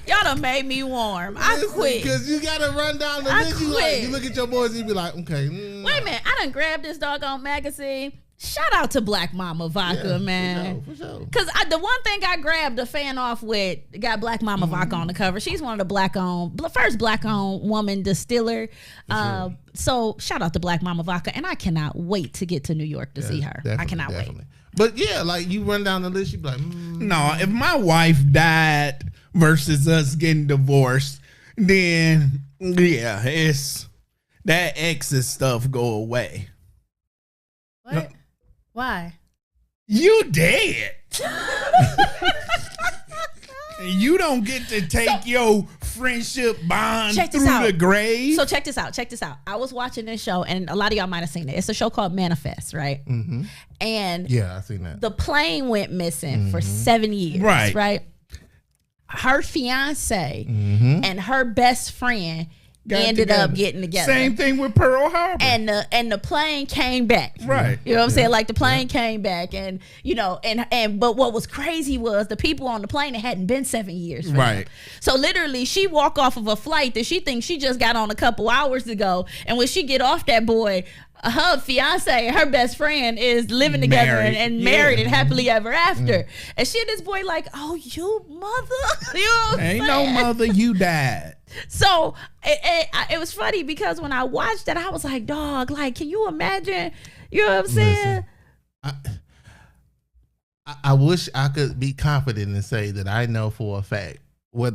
Y'all done made me warm. I quit. Because you gotta run down the I list. You, quit. you look at your boys and you be like, okay. Wait a minute. I done grabbed this doggone magazine. Shout out to Black Mama Vodka, man. For sure. Because the one thing I grabbed a fan off with, got Black Mama Vodka on the cover. She's one of the first black-owned woman distiller. So shout out to Black Mama Vodka. And I cannot wait to get to New York to see her. I cannot wait. But yeah, like you run down the list, you be like, no, if my wife died versus us getting divorced, then yeah, it's that exes stuff go away. What? No. Why? You dead. You don't get to take your friendship bond Check this through out. the grave. So check this out. I was watching this show, and a lot of y'all might have seen it. It's a show called Manifest, right? mm-hmm. And Yeah, I seen that. the plane went missing for 7 years, Right. Her fiance Mm-hmm. and her best friend Got ended together. up getting together. Same thing with Pearl Harbor. And the plane came back. Right. You know what I'm saying? Like the plane came back, and you know, and but what was crazy was the people on the plane, it hadn't been 7 years. For Right. them. So literally, she walk off of a flight that she thinks she just got on a couple hours ago, and when she get off that boy, her fiance and her best friend is living together Married. and married Yeah. and happily ever after. And she and this boy like, oh, you mother. You know what I'm Ain't no saying? mother, you died. So it was funny because when I watched that, I was like, dog, like, can you imagine? You know what I'm saying? I wish I could be confident and say that I know for a fact what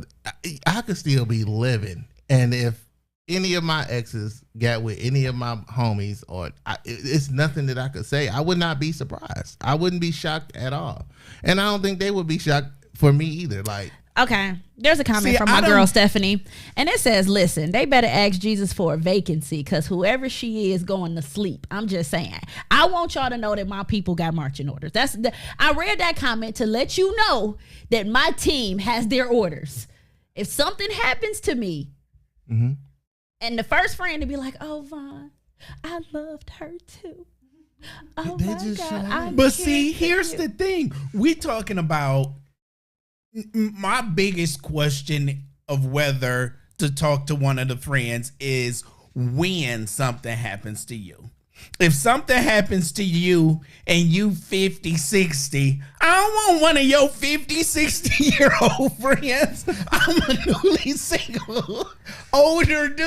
I could still be living, and if any of my exes got with any of my homies, or it's nothing that I could say, I would not be surprised. I wouldn't be shocked at all, and I don't think they would be shocked for me either. Like, Okay, there's a comment See, from I my girl don't- Stephanie, and it says, listen, they better ask Jesus for a vacancy because whoever she is going to sleep. I'm just saying. I want y'all to know that my people got marching orders. I read that comment to let you know that my team has their orders. If something happens to me, and the first friend to be like, oh, Vaughn, I loved her too. Oh, They my just God. showing I But can't see, here's take you. the thing. We talking about my biggest question of whether to talk to one of the friends is when something happens to you. If something happens to you and you 50, 60, I don't want one of your 50, 60-year-old friends. I'm a newly single, older dude.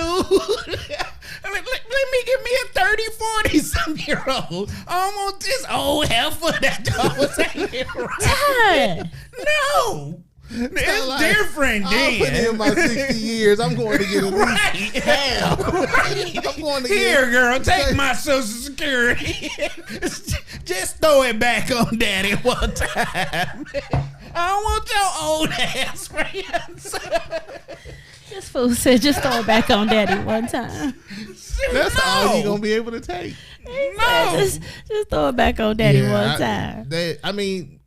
I mean, let me give me a 30, 40-some-year-old. I don't want this old heifer that was hanging around. Dad. No. It's like, different, I'll put in then. my 60 years. I'm going to get at least Right. half. I'm going to Here, get, girl, take my Social Security. Just throw it back on Daddy one time. I don't want your old ass friends. This fool said, just throw it back on Daddy one time. That's all No. you're going to be able to take. No. Just throw it back on Daddy Yeah, one time. I mean,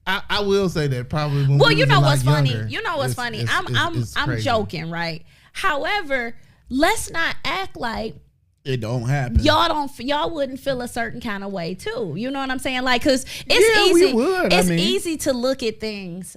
I will say that probably when Well, we you was know a lot what's funny. younger, You know what's it's- funny. it's I'm crazy. joking, right? However, let's not act like It don't happen. y'all wouldn't feel a certain kind of way too. You know what I'm saying? Like, cause it's Yeah, we easy. would. I It's mean. easy to look at things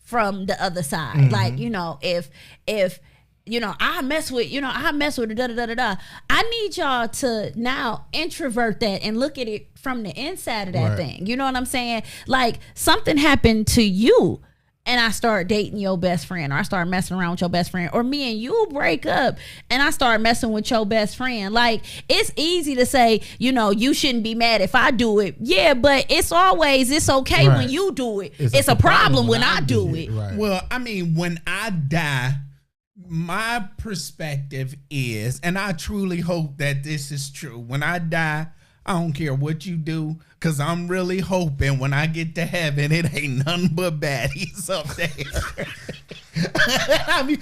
from the other side. Mm-hmm. Like, you know, if I mess with da da da da da. I need y'all to now introvert that and look at it from the inside of that Right. thing. You know what I'm saying? Like, something happened to you and I start dating your best friend, or I start messing around with your best friend, or me and you break up and I start messing with your best friend. Like, it's easy to say, you shouldn't be mad if I do it. Yeah, but it's okay Right. when you do it. It's It's a a problem when I do it. Right. Well, I mean, when I die, my perspective is, and I truly hope that this is true. When I die, I don't care what you do, because I'm really hoping when I get to heaven, it ain't nothing but baddies up there. I mean,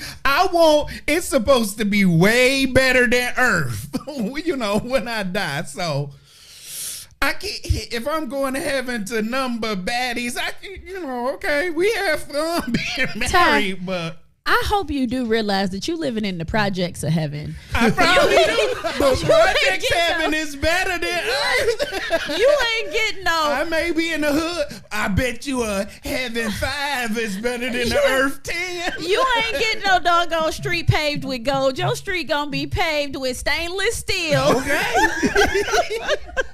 it's supposed to be way better than Earth, when I die. So, I can't, if I'm going to heaven to number baddies, okay, we have fun being married, but I hope you do realize that you living in the projects of heaven. I probably do. But Project get 7 is better than Earth. You ain't getting I no. may be in the hood. I bet you a Heaven 5 is better than the Earth 10. You ain't getting no doggone street paved with gold. Your street gonna be paved with stainless steel. Okay.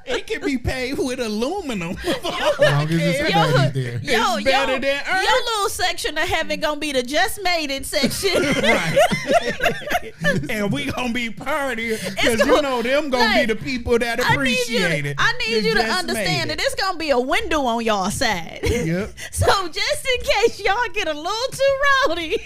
It can be paved with aluminum. As long as it's Yo, baddies there. Yo, It's better yo, than Earth. your little section of heaven gonna be the just made it section. Right. And we gonna be partying because gonna- them gonna like, be the people that appreciate it. I need you to Just understand made that it's gonna be a window on y'all side. Yep. So just in case y'all get a little too rowdy,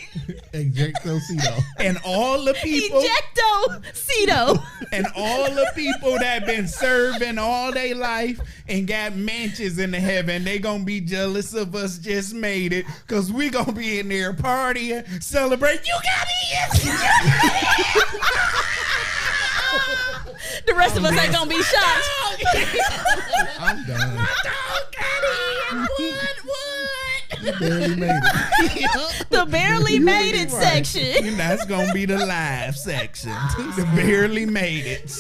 Ejectocito. And all the people ejecto cedo. and all the people that been serving all their life and got mansions in the heaven, they gonna be jealous of us just made it, because we gonna be in there partying, celebrate. You got it. The rest of us ain't gonna be shocked. I'm done. What? Barely made it. The barely made it Right. section. And that's gonna be the live section. The barely made it.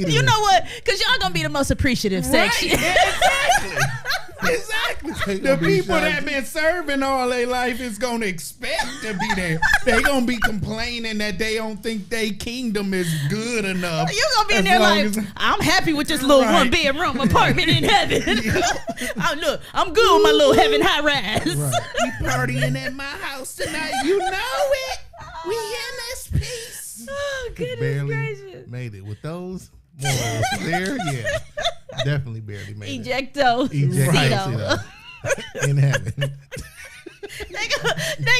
You know what? Because y'all gonna be the most appreciative section. Exactly. gonna The be people that shocked. been serving all their life is gonna expect to be there. They gonna be complaining that they don't think their kingdom is good enough. You gonna be in As there long like, as- I'm happy with this little Right. one bedroom apartment in heaven. Look, I'm good with my little heaven high rise. We partying at my house tonight. You know it. We in this piece. Oh, goodness Barely gracious. made it. With those morals there, yeah. Definitely barely made it. Ejecto. Ejectocito. In heaven.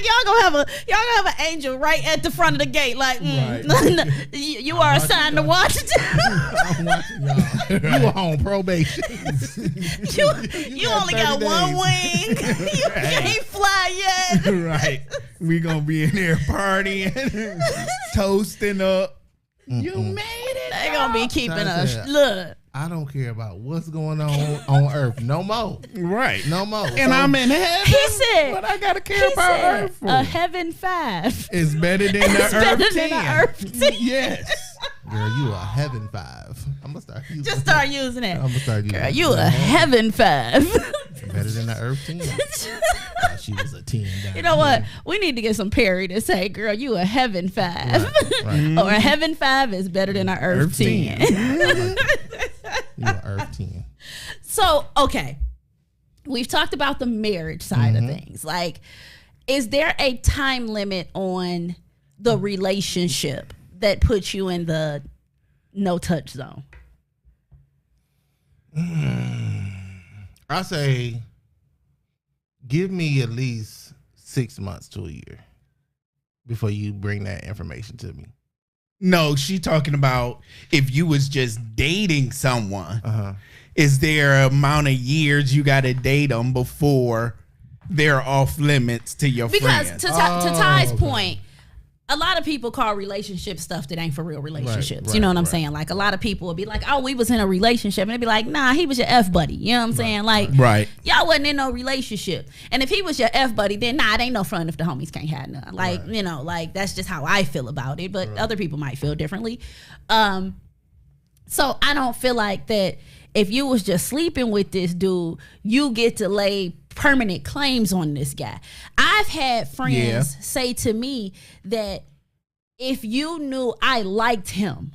Y'all gonna have an angel right at the front of the gate, like you are assigned to watch. I'm watching y'all. You were on probation. you only got 30 one days. wing. you ain't fly yet. Right. We gonna be in there partying, toasting up. You made it. They gonna be keeping That's us. it. Look, I don't care about what's going on earth. No more. Right. No more. And I'm in heaven. he said. What I gotta care He about said Earth for? a heaven 5. It's better than It's the better Earth than 10. the Earth 10. Yes. Girl, you a heaven 5. I'm gonna start using Just start using it. I'm gonna start using Girl, it. you a heaven 5. Better than the Earth 10. Thought she was a 10 down You know what? here. We need to get some Perry to say, girl, you a heaven 5. Right. Or a heaven 5 is better than an Earth, Earth 10. 10. You a Earth 10. So, okay. We've talked about the marriage side of things. Like, is there a time limit on the relationship that puts you in the no touch zone? I say give me at least 6 months to a year before you bring that information to me. No, she talking about if you was just dating someone. Is there an amount of years you got to date them before they're off limits to your because friends? to Ty's point, a lot of people call relationship stuff that ain't for real relationships. You know what I'm saying? Like a lot of people will be like, "Oh, we was in a relationship," and they'd be like, "Nah, he was your F buddy." You know what I'm saying? Like, y'all wasn't in no relationship. And if he was your F buddy, then it ain't no fun if the homies can't have none. Like, you know, like that's just how I feel about it. But other people might feel differently. So I don't feel like that. If you was just sleeping with this dude, you get to lay permanent claims on this guy. I've had friends say to me that if you knew I liked him,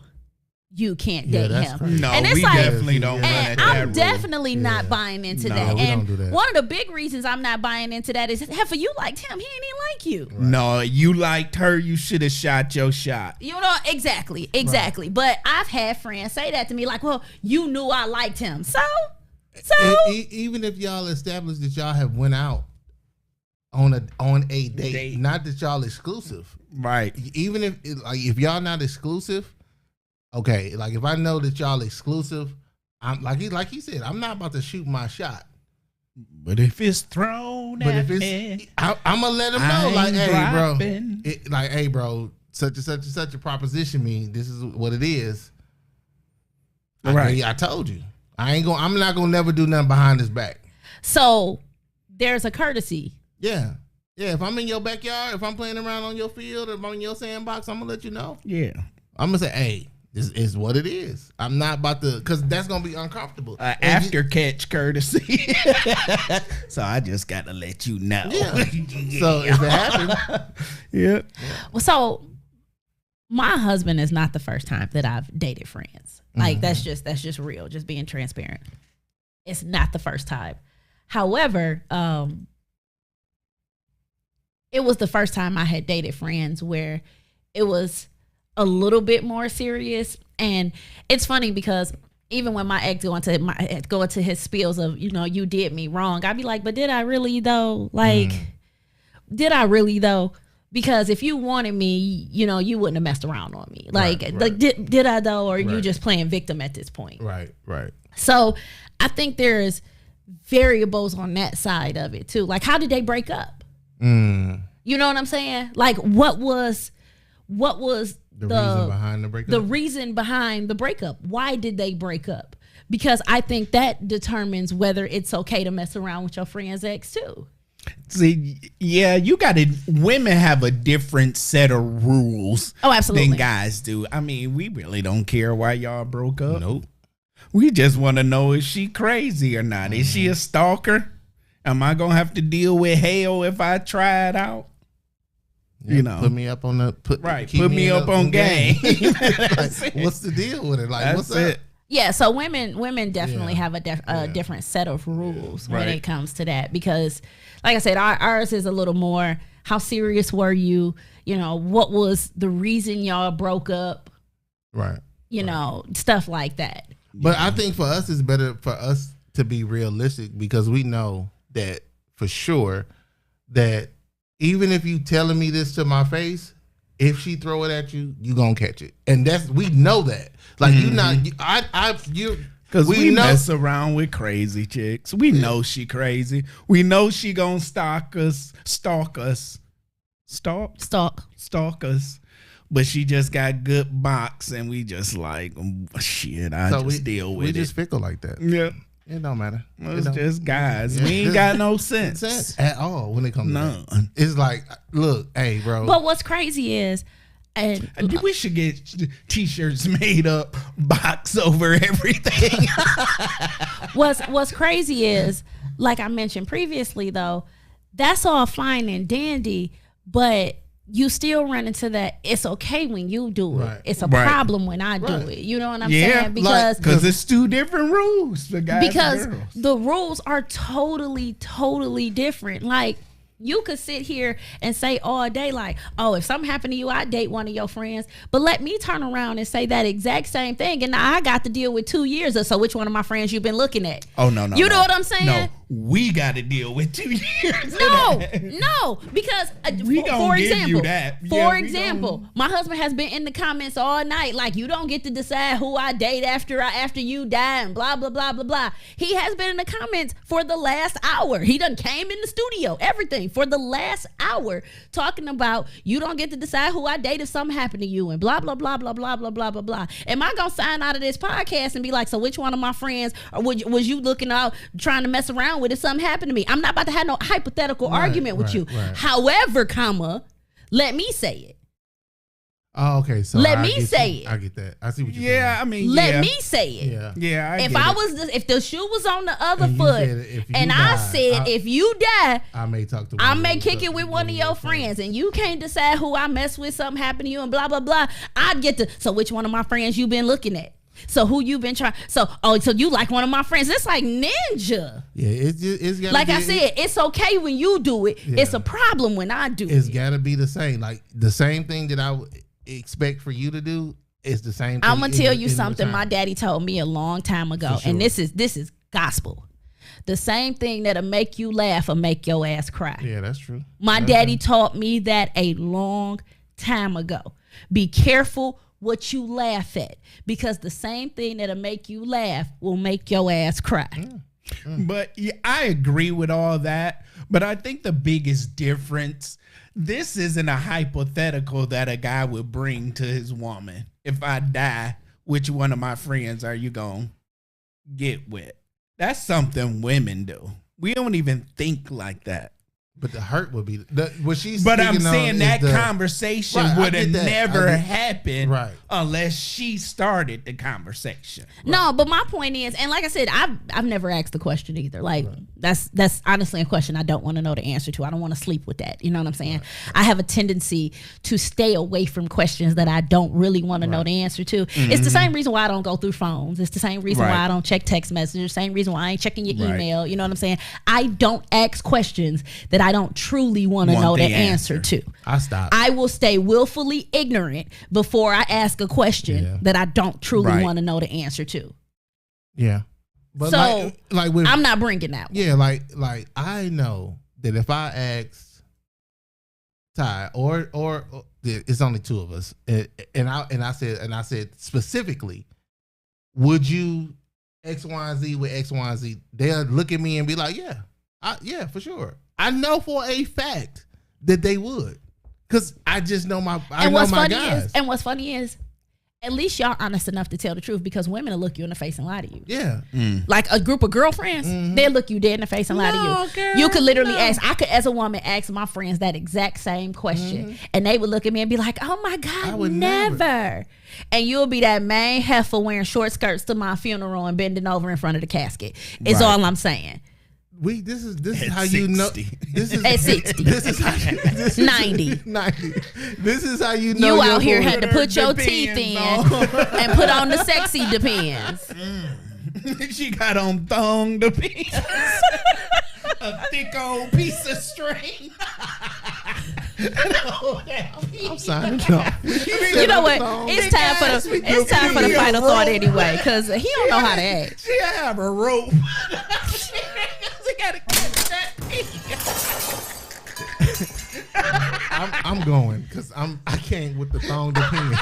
you can't date him. Crazy. No, and it's we like, definitely don't run at that I'm rule. definitely not buying into that. we And don't do that. one of the big reasons I'm not buying into that is, Heifer, you liked him. He ain't even like you. No, you liked her. You should have shot your shot. You know, exactly. But I've had friends say that to me, like, well, you knew I liked him. So Even if y'all established that y'all have went out on a date, not that y'all exclusive. Right. Even if y'all not exclusive, okay, like if I know that y'all exclusive, I'm like he said, I'm not about to shoot my shot. But if it's thrown at me, I'm gonna let him know, I like, ain't hey, dropping. hey, bro, such and such and such a proposition mean this is what it is. I told you, I'm not gonna never do nothing behind his back. So there's a courtesy. Yeah. If I'm in your backyard, if I'm playing around on your field, or if I'm in your sandbox, I'm gonna let you know. Yeah. I'm gonna say, hey, this is what it is. I'm not about to, because that's gonna be uncomfortable. After catch courtesy. So I just got to let you know. Yeah. So if it happens, Well, so my husband is not the first time that I've dated friends. Like that's just real, just being transparent. It's not the first time. However, it was the first time I had dated friends where it was a little bit more serious. And it's funny because even when my ex go into his spills of, you know, you did me wrong, I'd be like, but did I really though? Like, did I really though? Because if you wanted me, you know, you wouldn't have messed around on me. Like, like did I though? Or are you just playing victim at this point? right. So I think there's variables on that side of it too. Like, how did they break up? You know what I'm saying? Like, what was the reason behind the breakup? The reason behind the breakup. Why did they break up? Because I think that determines whether it's okay to mess around with your friend's ex too. See, yeah, women have a different set of rules absolutely. than guys do. I mean, we really don't care why y'all broke up. Nope. We just want to know, is she crazy or not? Is she a stalker? Am I going to have to deal with hell if I try it out? Yeah, you know, put me up on the put me up on game. Like, what's the deal with it? Like, That's what's it. up? Yeah, so women definitely have a different set of rules when it comes to that, because, like I said, ours is a little more, how serious were you? You know, what was the reason y'all broke up? Right. You know, stuff like that. But I think for us, it's better for us to be realistic, because we know that for sure that even if you telling me this to my face, if she throw it at you, you gonna catch it, and we know that. Like you not, because we mess around with crazy chicks. We know she crazy. We know she gonna stalk us. But she just got good box, and we just like, shit. Deal with it. We just fickle like that. Yeah. It don't matter. It's just guys. We ain't got no sense at all when it comes to that. It's like, look, hey, bro. But what's crazy is, and we should get t-shirts made up, box over everything. What's crazy is, like I mentioned previously, though, that's all fine and dandy, but you still run into that. It's okay when you do it. Right. It's a problem when I do it. You know what I'm saying? Because it's two different rules for guys and girls. The rules are totally different. Like, You could sit here and say all day like, oh, if something happened to you, I'd date one of your friends. But let me turn around and say that exact same thing. And now I got to deal with 2 years or so. Which one of my friends you've been looking at? Oh, no. You know what I'm saying? No, we got to deal with 2 years. No, because we for give example, you that. For example, my husband has been in the comments all night like, you don't get to decide who I date after you die and blah, blah, blah, blah, blah. He has been in the comments for the last hour. He done came in the studio, everything, for the last hour talking about you don't get to decide who I date if something happened to you and blah, blah, blah, blah, blah, blah, blah, blah, blah. Am I going to sign out of this podcast and be like, so which one of my friends was you looking out trying to mess around with if something happened to me? I'm not about to have no hypothetical argument with you. Right. However, let me say it. Oh, okay. So Let me say it. I get that. I see what you're Yeah, saying. I mean, Let me say it. Yeah. Yeah, If the shoe was on the other And you foot, said if you and die, I said, if you die, I may talk to. I may kick it with one of your friends, and you can't decide who I mess with, something happened to you, and blah, blah, blah. I'd get to, so which one of my friends you been looking at? So who you been trying? So you like one of my friends? It's like ninja. Yeah, it's gotta Like be, I said, it's okay when you do it. Yeah. It's a problem when I do it's it. gotta be the same. Like the same thing that I would expect for you to do is the same thing. I'm gonna tell you in something return. my daddy told me a long time ago, For and sure. this is gospel. The same thing that'll make you laugh or make your ass cry. Yeah, that's true. My That's daddy true. taught me that a long time ago. Be careful what you laugh at, because the same thing that'll make you laugh will make your ass cry. But yeah, I agree with all that. But I think the biggest difference, this isn't a hypothetical that a guy would bring to his woman. If I die, which one of my friends are you going to get with? That's something women do. We don't even think like that. But the hurt would be what she's. But I'm speaking on saying is that the- conversation Right, I would have get that. never I get- happened Right. unless she started the conversation. No, but my point is, and like I said, I've never asked the question either. Like that's honestly a question I don't want to know the answer to. I don't want to sleep with that. You know what I'm saying? I have a tendency to stay away from questions that I don't really want to know the answer to. It's the same reason why I don't go through phones. It's the same reason why I don't check text messages. Same reason why I ain't checking your Right. email. You know what I'm saying? I don't ask questions that I don't truly want to know the answer to. I stopped. I will stay willfully ignorant before I ask a question Yeah. that I don't truly Right. want to know the answer to. Yeah. But So, like with I'm not bringing that one. yeah, like I know that if I asked Ty or it's only two of us, and I said specifically, would you X, Y, and Z with X, Y, and Z? They'll look at me and be like, yeah, for sure. I know for a fact that they would, because I just know my guys. What's funny is, at least y'all honest enough to tell the truth, because women will look you in the face and lie to you. Yeah. Like a group of girlfriends, they'll look you dead in the face and lie to you. You could literally ask. I could, as a woman, ask my friends that exact same question, and they would look at me and be like, "Oh my I God, would never." And you'll be that main heifer wearing short skirts to my funeral and bending over in front of the casket. Is Right. all I'm saying. This is At how you know. 60. This is At 60. This is how this is 90. 90. This is how you know You your out here boy- had to put your teeth in and put on the sexy depends. She got on thong depends. A thick old piece of string. I'm signing off. You know what? It's time for the final thought anyway, because he don't know how to act. She have a rope. She gotta catch that I'm going because I can't with the thong depending.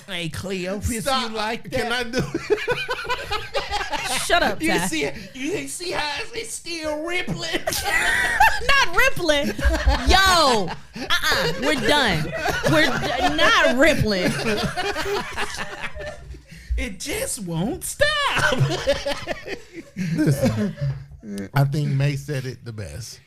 Hey Cleo, you like that? Can I do it? Shut up, You Ty. see how it's still rippling? Not rippling. Yo, we're done. Not rippling. It just won't stop. Listen, I think May said it the best.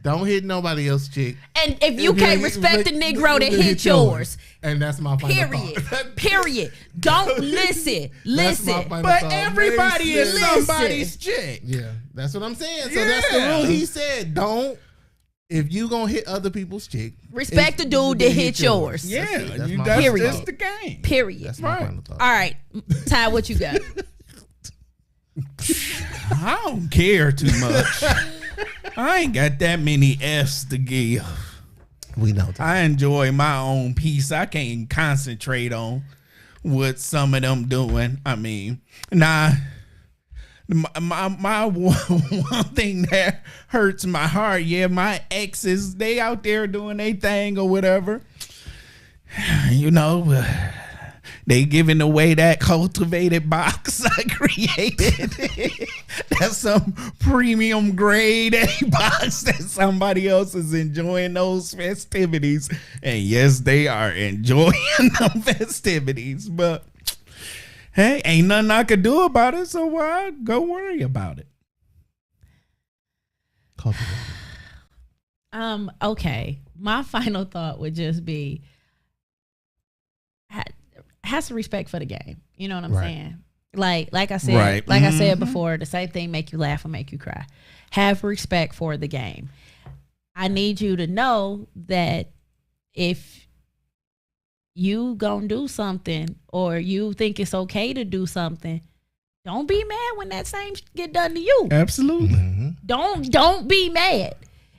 Don't hit nobody else's chick. And if you can't respect the Negro, then hit yours. And that's my final Period. thought. Period. Don't listen. That's my Listen. final But thought. everybody May is said- somebody's chick. Yeah, that's what I'm saying. So that's the Yeah. rule. He said, don't. If you gonna hit other people's chick, Respect it's- the dude that hit yours. Yeah, That's you, my that's final just thought. the game. Period. That's my final thought. All right, Ty, what you got? I don't care too much. I ain't got that many F's to give. We know that. I enjoy my own peace. I can't concentrate on what some of them doing. I mean, nah. My one thing that hurts my heart, yeah, my exes, they out there doing their thing or whatever. You know, they giving away that cultivated box I created. That's some premium grade A box that somebody else is enjoying those festivities. And yes, they are enjoying them festivities, but hey, ain't nothing I could do about it, so why go worry about it? Okay. My final thought would just be have some respect for the game. You know what I'm saying? Like I said, I said before, the same thing make you laugh or make you cry. Have respect for the game. I need you to know that if you gonna do something or you think it's okay to do something, don't be mad when that same get done to you. Absolutely. Don't be mad.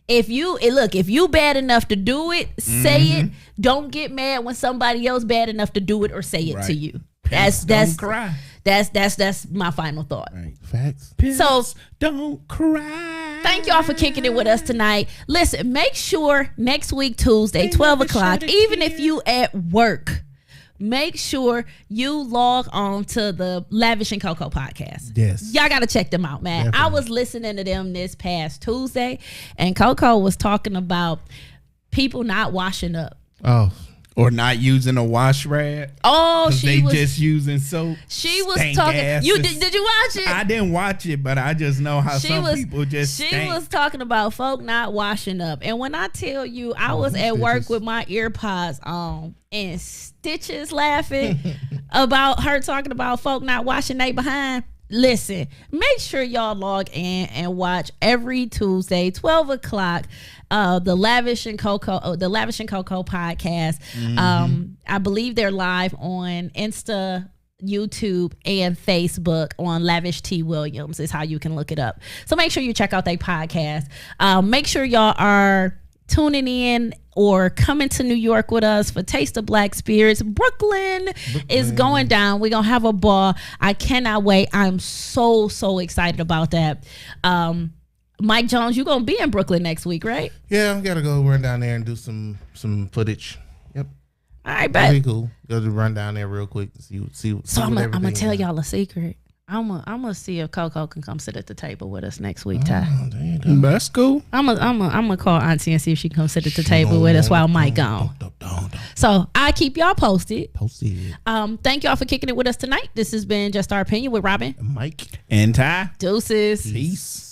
If you bad enough to do it, say it. Don't get mad when somebody else bad enough to do it or say it to you. Don't cry. That's my final thought. Right. Facts. So don't cry. thank y'all for kicking it with us tonight. Listen, make sure next week, Tuesday, 12 o'clock, even if you at work, make sure you log on to the Lavish and Coco podcast. Yes. Y'all got to check them out, man. Definitely. I was listening to them this past Tuesday, and Coco was talking about people not washing up. Oh. Or not using a wash rag. Oh, they just using soap. She was stank talking. asses. You did you watch it? I didn't watch it, but I just know how people just She stink. was talking about folk not washing up. And when I tell you, I was at work with my ear pods on and stitches laughing about her talking about folk not washing they behind. Listen, make sure y'all log in and watch every Tuesday, 12 o'clock, the Lavish and Coco podcast. I believe they're live on Insta, YouTube, and Facebook on Lavish T. Williams is how you can look it up. So make sure you check out their podcast. Make sure y'all are tuning in or coming to New York with us for Taste of Black Spirits. Brooklyn is going down. We're going to have a ball. I cannot wait. I'm so excited about that. Mike Jones, you're going to be in Brooklyn next week, right? Yeah, I gotta go run down there and do some footage. Yep. All right, That'd bet. be cool. Go to run down there real quick. See. So I'm gonna tell y'all a secret. I'm gonna see if Coco can come sit at the table with us next week, Ty. Oh, there you go. That's cool. I'm gonna call Auntie and see if she can come sit at the table with us while Mike gone. Don't. So I keep y'all posted. Posted. Thank y'all for kicking it with us tonight. This has been Just Our Opinion with Robin. Mike. And Ty. Deuces. Peace.